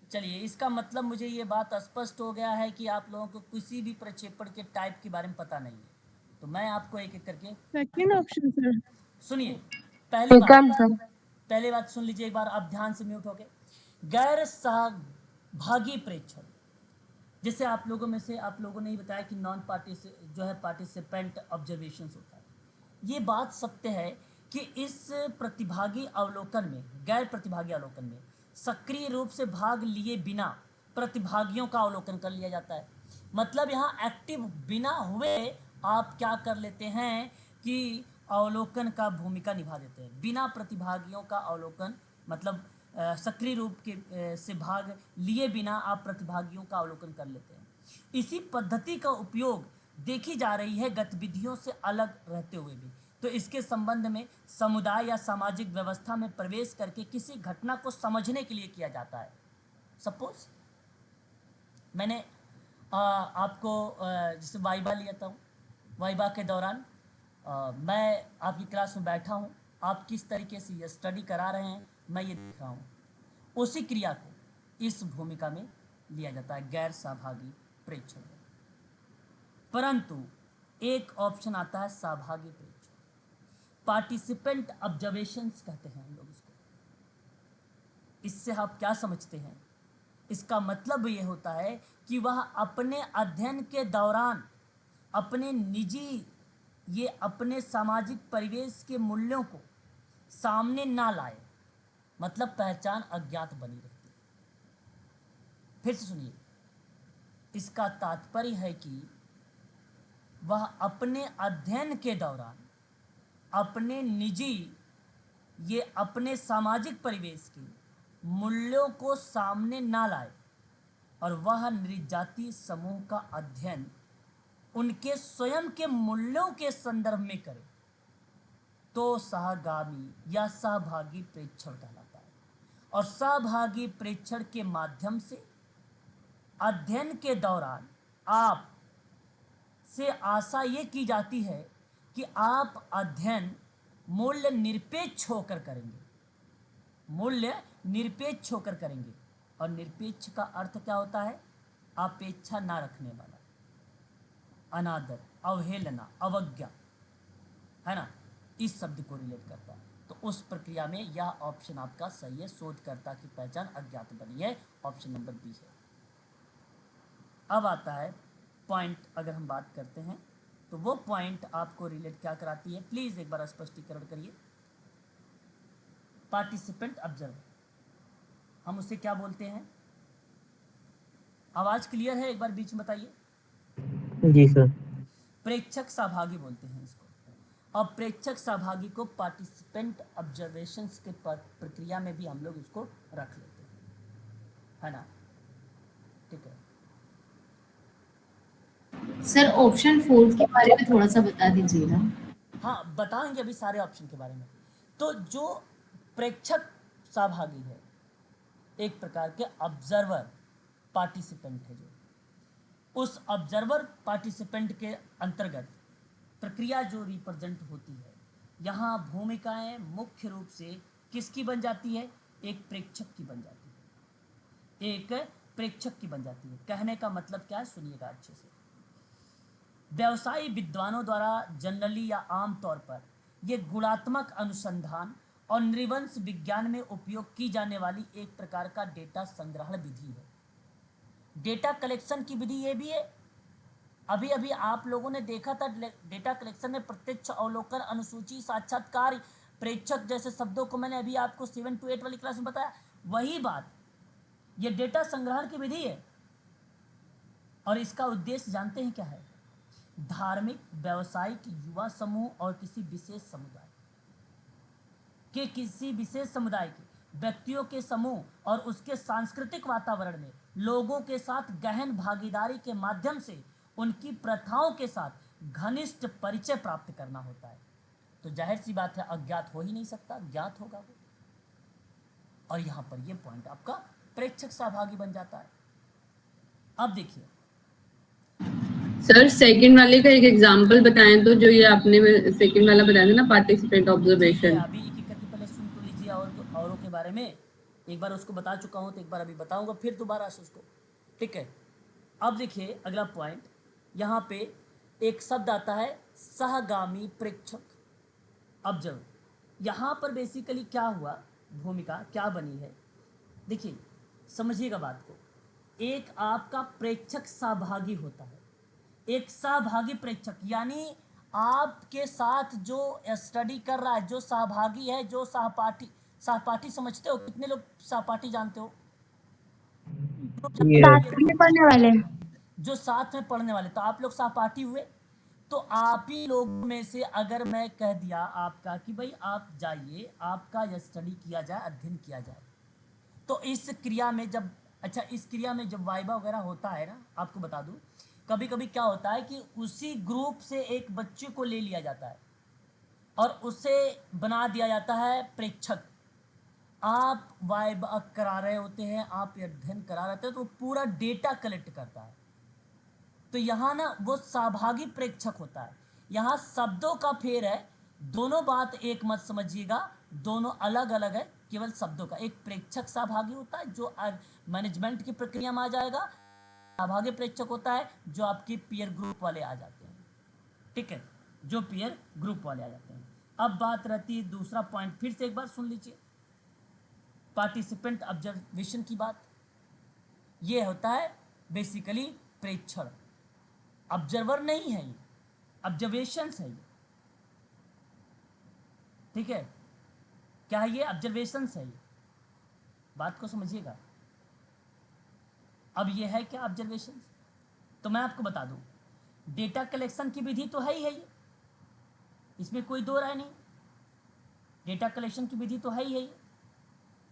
चलिए, इसका मतलब मुझे ये बात स्पष्ट हो गया है कि आप लोगों को किसी भी प्रक्षेपण के टाइप के बारे में पता नहीं है। तो मैं आपको एक एक करके सेकंड ऑप्शन सर। सुनिए। पहली सेकंड बात, सर। पहली बात सुन लीजिए एक बार, आप ध्यान से म्यूट हो गए। गैर सहभागी प्रेक्षण, जैसे आप लोगों में से आप लोगों ने ही बताया कि नॉन पार्टिसिपेंट ऑब्जर्वेशंस होता है। ये बात सत्य है कि इस प्रतिभागी अवलोकन में, गैर प्रतिभागी अवलोकन में सक्रिय रूप से भाग लिए बिना प्रतिभागियों का अवलोकन कर लिया जाता है। मतलब यहाँ एक्टिव बिना हुए आप क्या कर लेते हैं कि अवलोकन का भूमिका निभा देते हैं। बिना प्रतिभागियों का अवलोकन मतलब सक्रिय रूप के से भाग लिए बिना आप प्रतिभागियों का अवलोकन कर लेते हैं। इसी पद्धति का उपयोग देखी जा रही है गतिविधियों से अलग रहते हुए भी। तो इसके संबंध में समुदाय या सामाजिक व्यवस्था में प्रवेश करके किसी घटना को समझने के लिए किया जाता है। सपोज मैंने आपको जैसे वाइवा लिया था, वाइवा के दौरान मैं आपकी क्लास में बैठा हूँ, आप किस तरीके से ये स्टडी करा रहे हैं मैं ये देख रहा हूँ। उसी क्रिया को इस भूमिका में लिया जाता है गैर सहभागी प्रेक्षण। परंतु एक ऑप्शन आता है सहभागी प्रेक्षण, पार्टिसिपेंट ऑब्जर्वेशंस कहते हैं हम लोग इसको। इससे आप क्या समझते हैं? इसका मतलब ये होता है कि वह अपने अध्ययन के दौरान अपने निजी ये अपने सामाजिक परिवेश के मूल्यों को सामने ना लाए, मतलब पहचान अज्ञात बनी रहती है। फिर से सुनिए, इसका तात्पर्य है कि वह अपने अध्ययन के दौरान अपने निजी ये अपने सामाजिक परिवेश के मूल्यों को सामने ना लाए और वह नृजातीय समूह का अध्ययन उनके स्वयं के मूल्यों के संदर्भ में करे तो सहगामी या सहभागी प्रेक्षण कहलाता है। और सहभागी प्रेक्षण के माध्यम से अध्ययन के दौरान आप से आशा ये की जाती है कि आप अध्ययन मूल्य निरपेक्ष होकर करेंगे, मूल्य निरपेक्ष होकर करेंगे। और निरपेक्ष का अर्थ क्या होता है? अपेक्षा ना रखने वाला, अनादर, अवहेलना, अवज्ञा, है ना, इस शब्द को रिलेट करता है। तो उस प्रक्रिया में यह ऑप्शन आपका सही है, शोधकर्ता की पहचान अज्ञात बनी है, ऑप्शन नंबर बी है। अब आता है पॉइंट, अगर हम बात करते हैं तो वो पॉइंट आपको रिलेट क्या कराती है, प्लीज़ एक बार स्पष्टीकरण करिए। पार्टिसिपेंट ऑब्जर्वर, हम उसे क्या बोलते हैं? आवाज क्लियर है? एक बार बीच में बताइए। जी सर। प्रेक्षक सहभागी बोलते हैं इसको। अब प्रेक्षक सहभागी को पार्टिसिपेंट ऑब्जर्वेशंस के प्रक्रिया में भी हम लोग इसको रख लेते हैं, है ना? ठीक है। सर ऑप्शन 4 के बारे में थोड़ा सा बता दीजिएगा। हाँ, बताएंगे अभी सारे ऑप्शन के बारे में। तो जो प्रेक्षक सहभागी है एक प्रकार के ऑब्जर्वर पार्टिसिपेंट है, जो उस ऑब्जर्वर पार्टिसिपेंट के अंतर्गत प्रक्रिया जो रिप्रेजेंट होती है, यहाँ भूमिकाएं मुख्य रूप से किसकी बन जाती है? एक प्रेक्षक की बन जाती है, एक प्रेक्षक की बन जाती है। कहने का मतलब क्या है, सुनिएगा अच्छे से। व्यवसायी विद्वानों द्वारा जनरली या आम तौर पर ये गुणात्मक अनुसंधान और नृवंश विज्ञान में उपयोग की जाने वाली एक प्रकार का डेटा संग्रहण विधि है। डेटा कलेक्शन की विधि ये भी है। अभी अभी आप लोगों ने देखा था डेटा कलेक्शन में प्रत्यक्ष अवलोकन, अनुसूची, साक्षात्कार, प्रेक्षक जैसे शब्दों को मैंने अभी आपको 7 to 8 वाली क्लास में बताया। वही बात, ये डेटा संग्रहण की विधि है। और इसका उद्देश्य जानते हैं क्या है? धार्मिक, व्यावसायिक, युवा समूह और किसी विशेष समुदाय के व्यक्तियों के समूह और उसके सांस्कृतिक वातावरण में लोगों के साथ गहन भागीदारी के माध्यम से उनकी प्रथाओं के साथ घनिष्ठ परिचय प्राप्त करना होता है। तो जाहिर सी बात है, अज्ञात हो ही नहीं सकता, ज्ञात होगा वो। और यहां पर ये पॉइंट आपका प्रेक्षक सहभागी बन जाता है। अब देखिए सर, सेकंड वाले का एक एग्जांपल बताएं तो, जो ये आपने सेकंड वाला बताया था ना, पार्टिसिपेंट ऑब्जर्वेशन। अभी एक एक करके पहले सुन तो लीजिए, औरों के बारे में एक बार उसको बता चुका हूं, तो एक बार अभी बताऊंगा फिर दोबारा से उसको। ठीक है। अब देखिए अगला पॉइंट, यहाँ पे एक शब्द आता है सहगामी प्रेक्षक ऑब्जर्वर। यहाँ पर बेसिकली क्या हुआ, भूमिका क्या बनी है, देखिए समझिएगा बात को। एक आपका प्रेक्षक सहभागी होता है, एक सहभागी प्रेक्षक, यानी आपके साथ जो स्टडी कर रहा है, जो सहभागी है, जो सहपाठी समझते हो? कितने लोग सहपाठी जानते हो? ये साथ में पढ़ने वाले। जो साथ में पढ़ने वाले, तो आप लोग सहपाठी हुए। तो आप ही लोगों में से अगर मैं कह दिया आपका कि भाई आप जाइए, आपका यह स्टडी किया जाए, अध्ययन किया जाए, तो इस क्रिया में जब इस क्रिया में जब वाइवा वगैरह होता है ना, आपको बता दूं, कभी कभी क्या होता है कि उसी ग्रुप से एक बच्चे को ले लिया जाता है और उसे बना दिया जाता है प्रेक्षक। आप वाइवा करा रहे होते हैं, आप अध्ययन करा रहे होते हैं, तो पूरा डेटा कलेक्ट करता है। तो यहाँ ना वो सहभागी प्रेक्षक होता है। यहाँ शब्दों का फेर है, दोनों बात एक मत समझिएगा, दोनों अलग अलग है, केवल शब्दों का। एक प्रेक्षक सहभागी होता है जो मैनेजमेंट की प्रक्रिया में आ जाएगा, सहभागी प्रेक्षक होता है जो आपके पीयर ग्रुप वाले आ जाते हैं। ठीक है, जो पीयर ग्रुप वाले आ जाते हैं। अब बात रहती है दूसरा पॉइंट, फिर से एक बार सुन लीजिए, पार्टिसिपेंट ऑब्जर्वेशन की बात। ये होता है बेसिकली प्रेक्षण, ऑब्जर्वर नहीं है ये, ऑब्जर्वेशंस है ये। ठीक है, क्या है ये? ऑब्जर्वेशंस है ये, बात को समझिएगा। अब ये है क्या ऑब्जर्वेशंस? तो मैं आपको बता दूं, डेटा कलेक्शन की विधि तो है ही है ये, इसमें कोई दो राय नहीं। डेटा कलेक्शन की विधि तो है ही है ये।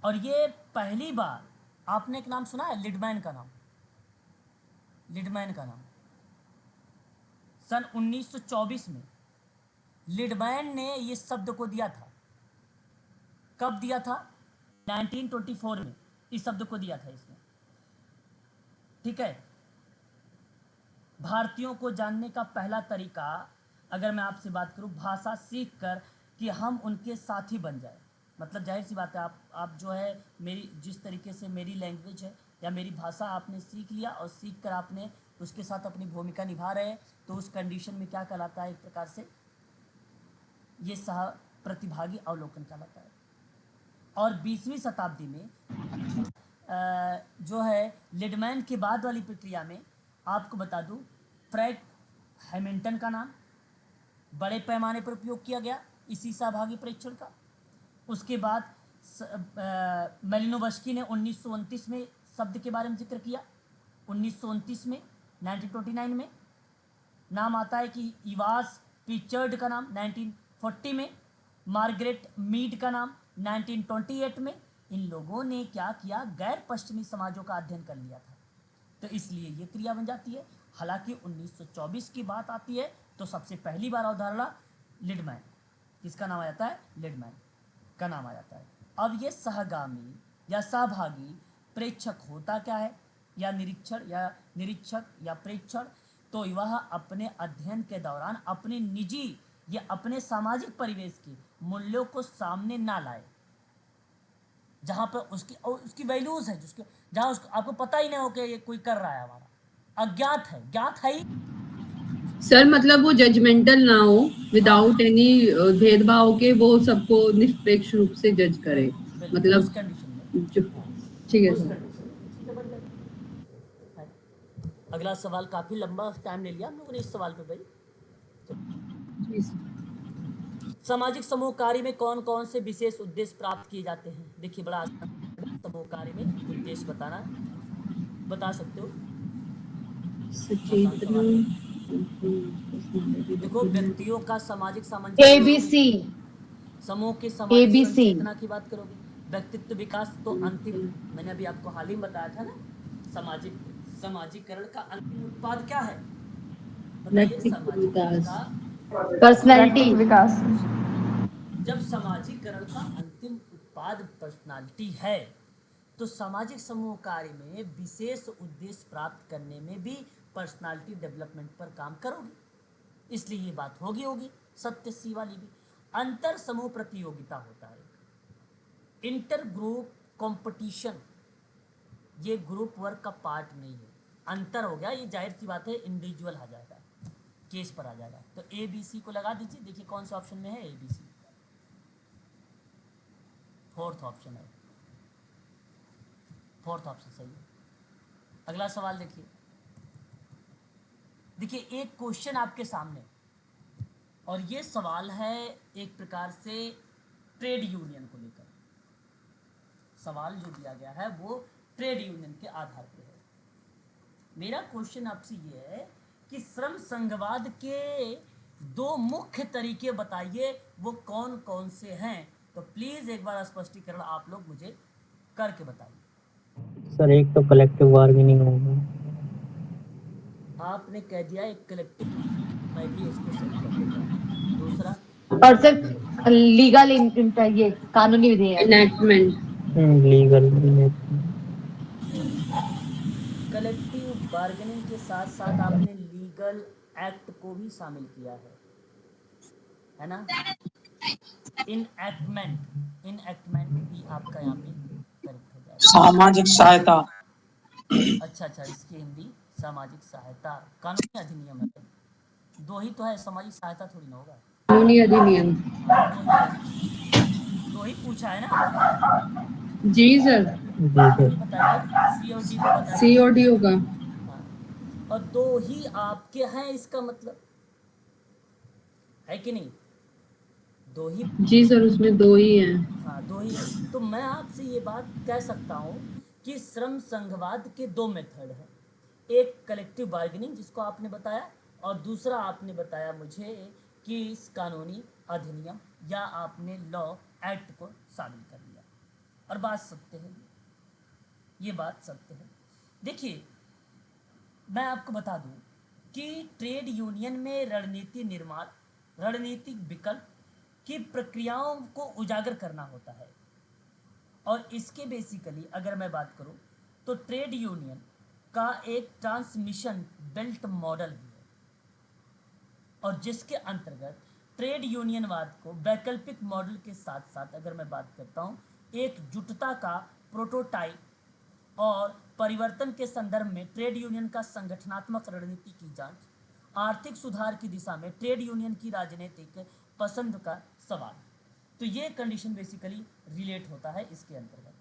और ये पहली बार आपने एक नाम सुना है, लिडमैन का नाम, लिडमैन का नाम। सन 1924 में लिडमैन ने ये शब्द को दिया था। कब दिया था? 1924 में इस शब्द को दिया था इसने। ठीक है, भारतीयों को जानने का पहला तरीका, अगर मैं आपसे बात करूं, भाषा सीख कर कि हम उनके साथी बन जाए। मतलब जाहिर सी बात है, आप जो है मेरी, जिस तरीके से मेरी लैंग्वेज है या मेरी भाषा आपने सीख लिया और सीख कर आपने उसके साथ अपनी भूमिका निभा रहे हैं, तो उस कंडीशन में क्या कहलाता है? एक प्रकार से ये सह प्रतिभागी अवलोकन कहलाता है। और 20वीं शताब्दी में जो है लिडमैन के बाद वाली प्रक्रिया में आपको बता दूं, फ्रैंक हैमिल्टन का नाम बड़े पैमाने पर उपयोग किया गया इसी सहभागी प्रेक्षण का। उसके बाद मेलिनोवस्की ने 1929 में शब्द के बारे में जिक्र किया। 1929 में 1929 में नाम आता है कि इवास पिचर्ड का नाम 1940 में, मार्गरेट मीड का नाम 1928 में। इन लोगों ने क्या किया, गैर पश्चिमी समाजों का अध्ययन कर लिया था, तो इसलिए ये क्रिया बन जाती है। हालांकि 1924 की बात आती है तो सबसे पहली बार अवधारणा लिडमैन, किसका नाम आ जाता है, लिडमैन का नाम आ जाता है। अब ये सहगामी या सहभागी प्रेक्षक होता क्या है, या निरीक्षक या प्रेक्षण, तो वह अपने अध्ययन के दौरान अपने निजी या अपने सामाजिक परिवेश के मूल्यों को सामने ना लाए, जहाँ पर उसकी वैल्यूज है, जिसके जहाँ आपको पता ही नहीं हो कि ये कोई कर रहा है, हमारा अज्ञात है, ज्ञात है ही। सर मतलब वो जजमेंटल ना हो, विदाउट एनी भेदभाव के वो सबको निष्पक्ष रूप से जज करे, मतलब उस कंडीशन में, ठीक है उस सर। कंडीशन में चीजें बन जाती हैं। अगला सवाल काफी लंबा टाइम ले लिया हम लोगों ने इस सवाल पे भाई। जी सर। सामाजिक समूह कार्य में कौन कौन से विशेष उद्देश्य प्राप्त किए जाते हैं? देखिए बड़ा आसान, समूह कार्य में उद्देश्य बताना, बता सकते हो? सचेत देखो, व्यक्तियों का सामाजिक सामंजस्य, ABC समूह के सामाजिक ABC संचेतना की बात करोगे, व्यक्तित्व विकास तो अंतिम, मैंने अभी आपको हाल ही में बताया था ना, समाजीकरण का अंतिम उत्पाद क्या है बताइए? समाजीकरण का पर्सनैलिटी विकास। जब समाजीकरण का अंतिम उत्पाद पर्सनालिटी है, तो सामाजिक समूह कार्य में विशेष उद्देश्य प्राप्त करने में भी पर्सनालिटी डेवलपमेंट पर काम करोगे, इसलिए ये बात होगी सत्य सी वाली भी। अंतर समूह प्रतियोगिता होता है, इंटर ग्रुप कंपटीशन, ये ग्रुप वर्क का पार्ट नहीं है। अंतर हो गया, ये जाहिर सी बात है इंडिविजुअल आ जाएगा, केस पर आ जाएगा। तो ABC को लगा दीजिए, देखिए कौन से ऑप्शन में है ABC, फोर्थ ऑप्शन है, फोर्थ ऑप्शन सही है। अगला सवाल देखिए, एक क्वेश्चन आपके सामने, और ये सवाल है एक प्रकार से ट्रेड यूनियन को लेकर। सवाल जो दिया गया है वो ट्रेड यूनियन के आधार पर है। मेरा क्वेश्चन आपसे ये है कि श्रम संघवाद के दो मुख्य तरीके बताइए, वो कौन कौन से हैं? तो प्लीज एक बार स्पष्टीकरण आप लोग मुझे करके बताइए। सर एक तो कलेक्टिव बार्गेनिंग होगा, आपने कह दिया एक कलेक्टिव, मैं भी इसको सही कर देता हूँ। दूसरा, और सर लीगल ये कानूनी विधेयक, एनैक्टमेंट, लीगल, कलेक्टिव बार्गेनिंग के साथ साथ आपने लीगल एक्ट को भी शामिल किया है ना? इनएक्टमेंट भी आपका यहाँ पे करेक्ट हो जाएगा। सामाजिक सहायता, अच्छा, इसकी हिंदी सामाजिक सहायता कानूनी अधिनियम है, दो ही तो है, सामाजिक सहायता थोड़ी ना होगा। कानूनी अधिनियम, दो ही पूछा है ना? जी सर, बताइए, C और D होगा। हाँ, और दो ही आपके हैं, इसका मतलब है कि नहीं? दो ही, जी सर, उसमें दो ही हैं। हाँ दो ही है। तो मैं आपसे ये बात कह सकता हूँ कि श्रम संघवाद के दो मेथड हैं, एक कलेक्टिव बार्गेनिंग जिसको आपने बताया, और दूसरा आपने बताया मुझे कि इस कानूनी अधिनियम या आपने लॉ एक्ट को शामिल कर लिया, और बात सत्य है, ये बात सत्य है। देखिए मैं आपको बता दूं कि ट्रेड यूनियन में रणनीति निर्माण, रणनीतिक विकल्प की प्रक्रियाओं को उजागर करना होता है, और इसके बेसिकली अगर मैं बात करूं तो ट्रेड यूनियन का एक ट्रांसमिशन बेल्ट मॉडल भी है, और जिसके अंतर्गत ट्रेड यूनियनवाद को वैकल्पिक मॉडल के साथ साथ अगर मैं बात करता हूं, एकजुटता का प्रोटोटाइप और परिवर्तन के संदर्भ में ट्रेड यूनियन का संगठनात्मक रणनीति की जांच, आर्थिक सुधार की दिशा में ट्रेड यूनियन की राजनीतिक पसंद का सवाल, तो ये कंडीशन बेसिकली रिलेट होता है इसके अंतर्गत।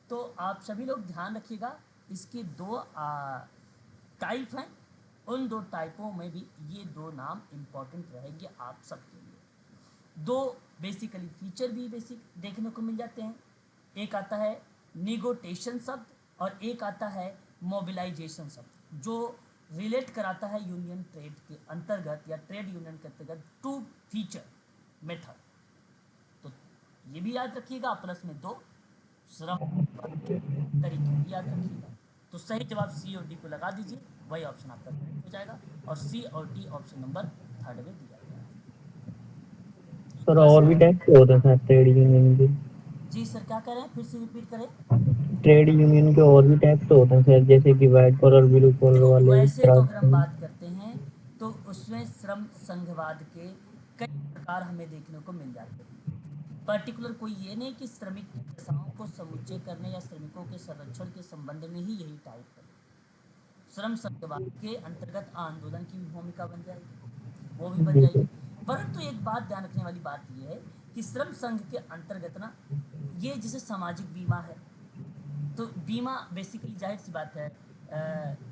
तो आप सभी लोग ध्यान रखिएगा, इसके दो टाइप हैं, उन दो टाइपों में भी ये दो नाम इम्पॉर्टेंट रहेंगे आप सबके लिए। दो बेसिकली फीचर भी बेसिक देखने को मिल जाते हैं, एक आता है निगोटेशन शब्द और एक आता है मोबिलाइजेशन शब्द, जो रिलेट कराता है यूनियन ट्रेड के अंतर्गत या ट्रेड यूनियन के अंतर्गत टू फीचर मेथड। तो ये भी याद रखिएगा, प्लस में 2 श्रम तरीके याद रखिएगा। तो सही जवाब सी और डी को लगा दीजिए, वही ऑप्शन आपका करेक्ट हो जाएगा और सी और डी ऑप्शन नंबर 3 में दिया गया है। सर और भी टाइप के होते हैं सर ट्रेड यूनियन के? जी सर, क्या कह रहे हैं, फिर से रिपीट करें। ट्रेड यूनियन के और भी टाइप्स होते हैं सर, जैसे कि व्हाइट कॉलर ब्लू कॉलर देखो वाले इस वैसे तो तरह अगर हम से? बात करते हैं तो उसमें श्रम संघवाद के कई प्रकार हमें देखने को मिल जाते हैं। पर्टिकुलर कोई ये नहीं कि श्रमिक की दशाओं को समुच्चय करने या श्रमिकों के संरक्षण के संबंध में ही यही टाइप है। श्रम संघवाद के अंतर्गत आंदोलन की भी भूमिका बन जाएगी, वो भी बन जी जाएगी। सर। परंतु एक बात ध्यान रखने वाली बात यह है कि श्रम संघ के अंतर्गत ना ये जैसे सामाजिक बीमा है, तो बीमा बेसिकली जाहिर सी बात है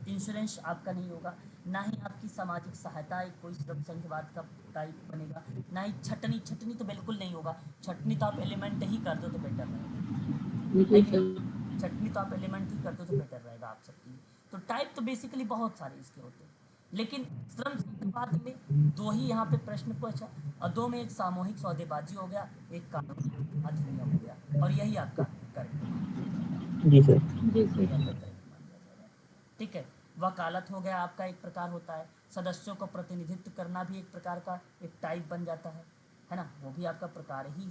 इंश्योरेंस आपका नहीं होगा, ना ही आपकी सामाजिक सहायता कोई श्रम संघवाद का टाइप बनेगा, ना ही छटनी तो बिल्कुल नहीं होगा। छटनी तो आप एलिमेंट ही कर दो तो बेटर रहेगा, छटनी तो आप एलिमेंट ही कर दो तो बेटर रहेगा आप सबकी। तो टाइप तो बेसिकली बहुत सारे इसके होते हैं, लेकिन श्रम संघवाद में 2 ही यहाँ पे प्रश्न पूछा और 2 में एक सामूहिक सौदेबाजी हो गया, एक कानूनी अधिनियम हो गया, और यही आपका करेक्ट। जी सर। जी सर। ठीक है, वकालत हो गया आपका, एक प्रकार होता है। सदस्यों को प्रतिनिधित्व करना भी एक प्रकार का एक टाइप बन जाता है ना, वो भी आपका प्रकार ही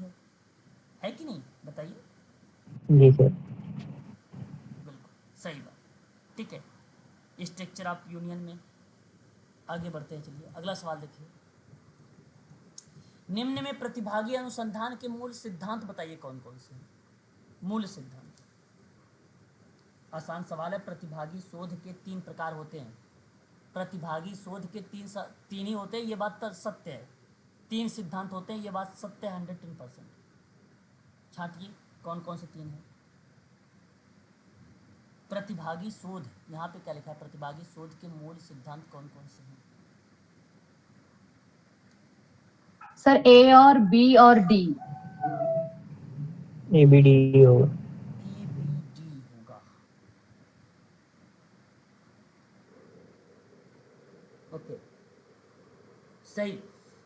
है कि नहीं, बताइए। जी सर। बिल्कुल सही बात। ठीक है, स्ट्रक्चर ऑफ यूनियन में आगे बढ़ते हैं। चलिए अगला सवाल देखिए। निम्न में प्रतिभागी अनुसंधान के मूल सिद्धांत बताइए कौन कौन से हैं। मूल सिद्धांत आसान सवाल है। प्रतिभागी शोध के 3 प्रकार होते हैं। प्रतिभागी शोध के 3 ही होते हैं, ये बात तो सत्य है। 3 सिद्धांत होते हैं, ये बात सत्य है 110%। छांटिए कौन कौन से 3 हैं। प्रतिभागी शोध, यहाँ पे क्या लिखा है, प्रतिभागी शोध के मूल सिद्धांत कौन कौन से हैं। सर ए और बी और डी। ABD होगा। ABD होगा, ओके सही।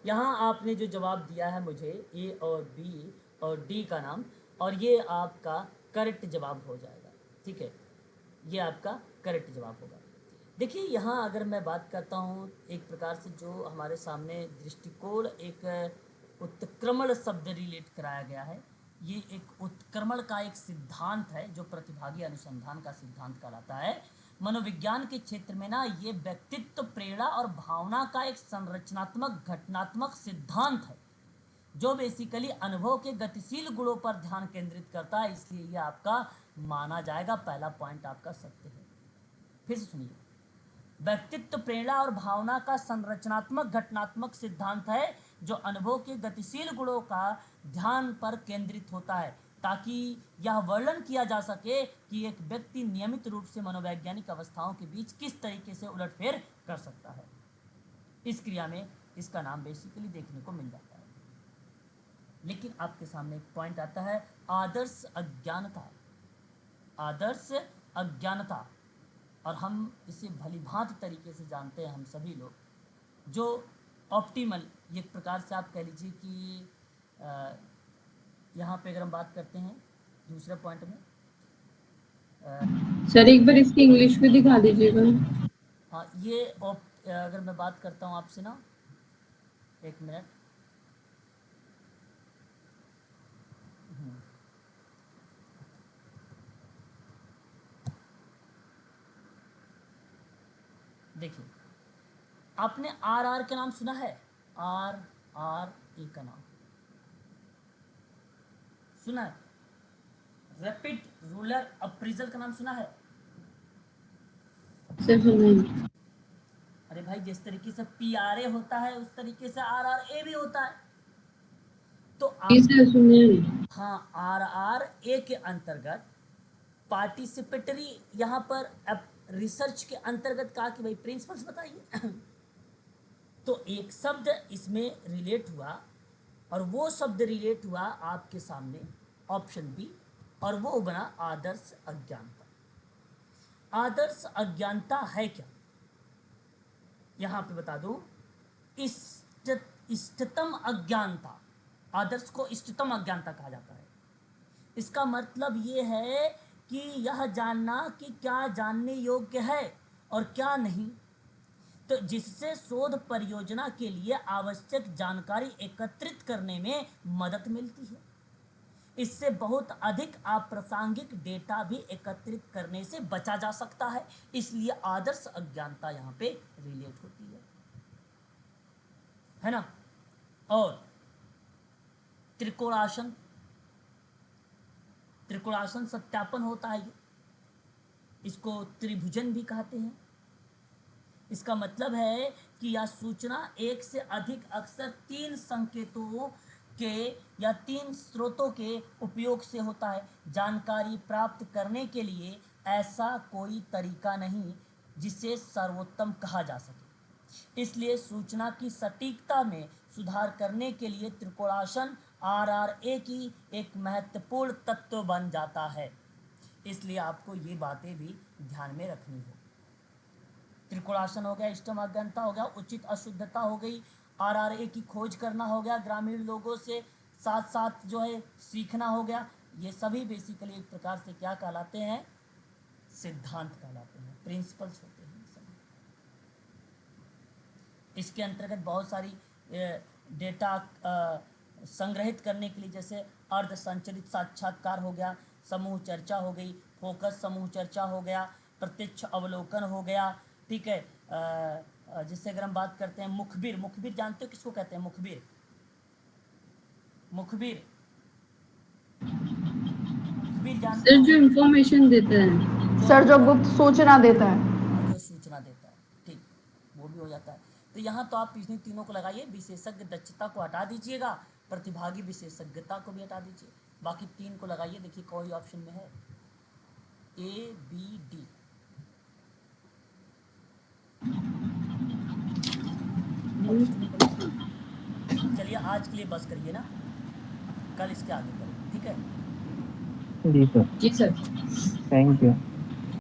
यहाँ आपने जो जवाब दिया है मुझे ए और बी और डी का नाम, और ये आपका करेक्ट जवाब हो जाएगा। ठीक है, ये आपका करेक्ट जवाब होगा। देखिए यहाँ अगर मैं बात करता हूँ एक प्रकार से जो हमारे सामने दृष्टिकोण, एक उत्क्रमण शब्द रिलेट कराया गया है। ये एक उत्क्रमण का एक सिद्धांत है जो प्रतिभागी अनुसंधान का सिद्धांत कहलाता है। मनोविज्ञान के क्षेत्र में ना ये व्यक्तित्व, प्रेरणा और भावना का एक संरचनात्मक घटनात्मक सिद्धांत है जो बेसिकली अनुभव के गतिशील गुणों पर ध्यान केंद्रित करता है, इसलिए ये आपका माना जाएगा। पहला पॉइंट आपका सत्य है। फिर से सुनिए, व्यक्तित्व, प्रेरणा और भावना का संरचनात्मक घटनात्मक सिद्धांत है जो अनुभव के गतिशील गुणों का ध्यान पर केंद्रित होता है ताकि यह वर्णन किया जा सके कि एक व्यक्ति नियमित रूप से मनोवैज्ञानिक अवस्थाओं के बीच किस तरीके से उलटफेर कर सकता है। इस क्रिया में इसका नाम बेसिकली देखने को मिल जाता है। लेकिन आपके सामने एक पॉइंट आता है आदर्श अज्ञानता। आदर्श अज्ञानता, और हम इसे भलीभांति तरीके से जानते हैं हम सभी लोग, जो ऑप्टिमल, एक प्रकार से आप कह लीजिए कि यहाँ पे अगर हम बात करते हैं दूसरे पॉइंट में, सर एक बार इसकी इंग्लिश में दिखा दीजिएगा। हाँ ये अगर मैं बात करता हूँ आपसे ना, एक मिनट, देखिए आपने RR का नाम सुना है, RRA का नाम सुना है। रैपिड रूरल अप्रेजल का नाम सुना है। सर सुनिए। अरे भाई जिस तरीके से PRA होता है उस तरीके से RRA भी होता है। तो सर सुनिए, हाँ, RRA के अंतर्गत पार्टिसिपेटरी, यहाँ पर रिसर्च के अंतर्गत कहा कि भाई प्रिंसिपल्स बताइए तो एक शब्द इसमें रिलेट हुआ और वो शब्द रिलेट हुआ आपके सामने ऑप्शन बी और वो बना आदर्श अज्ञानता। आदर्श अज्ञानता है क्या, यहां पे बता दूं, इष्टतम अज्ञानता, आदर्श को इष्टतम अज्ञानता कहा जाता है। इसका मतलब ये है कि यह जानना कि क्या जानने योग्य है और क्या नहीं, तो जिससे शोध परियोजना के लिए आवश्यक जानकारी एकत्रित करने में मदद मिलती है। इससे बहुत अधिक अप्रासंगिक डेटा भी एकत्रित करने से बचा जा सकता है, इसलिए आदर्श अज्ञानता यहाँ पे रिलेट होती है ना। और त्रिकोणासन, त्रिकोणासन सत्यापन होता है, इसको त्रिभुजन भी कहते हैं। इसका मतलब है कि यह सूचना एक से अधिक अक्सर 3 संकेतों के या 3 स्रोतों के उपयोग से होता है। जानकारी प्राप्त करने के लिए ऐसा कोई तरीका नहीं जिसे सर्वोत्तम कहा जा सके, इसलिए सूचना की सटीकता में सुधार करने के लिए त्रिकोणासन RRA की एक महत्वपूर्ण तत्व बन जाता है। इसलिए आपको ये बातें भी ध्यान में रखनी हो। त्रिकोणासन हो गया, इष्टतम अज्ञानता हो गया, उचित अशुद्धता हो गई, RRA की खोज करना हो गया, ग्रामीण लोगों से साथ साथ जो है सीखना हो गया। ये सभी बेसिकली एक प्रकार से क्या कहलाते हैं, सिद्धांत कहलाते हैं, प्रिंसिपल्स होते हैं सभी। इसके अंतर्गत बहुत सारी डेटा संग्रहित करने के लिए, जैसे अर्ध संचरित साक्षात्कार हो गया, समूह चर्चा हो गई, फोकस समूह चर्चा हो गया, प्रत्यक्ष अवलोकन हो गया, ठीक है। जिससे अगर हम बात करते हैं मुखबिर, मुखबिर जानते हो किसको कहते हैं, मुखबिर, मुखबिर, मुखबिर जानते सर हो? जो इंफॉर्मेशन देता है, सर जो गुप्त सूचना देता है, जो सूचना देता है, ठीक, वो भी हो जाता है। तो यहाँ तो आप इन्हीं तीनों को लगाइए, विशेषज्ञ दक्षता को हटा दीजिएगा, प्रतिभागी विशेषज्ञता को भी हटा दीजिए, बाकी 3 को लगाइए। देखिए कोई ऑप्शन में है, ABD। चलिए आज के लिए बस करिए ना, कल इसके आगे करें, ठीक है। जी सर, जी सर, थैंक यू।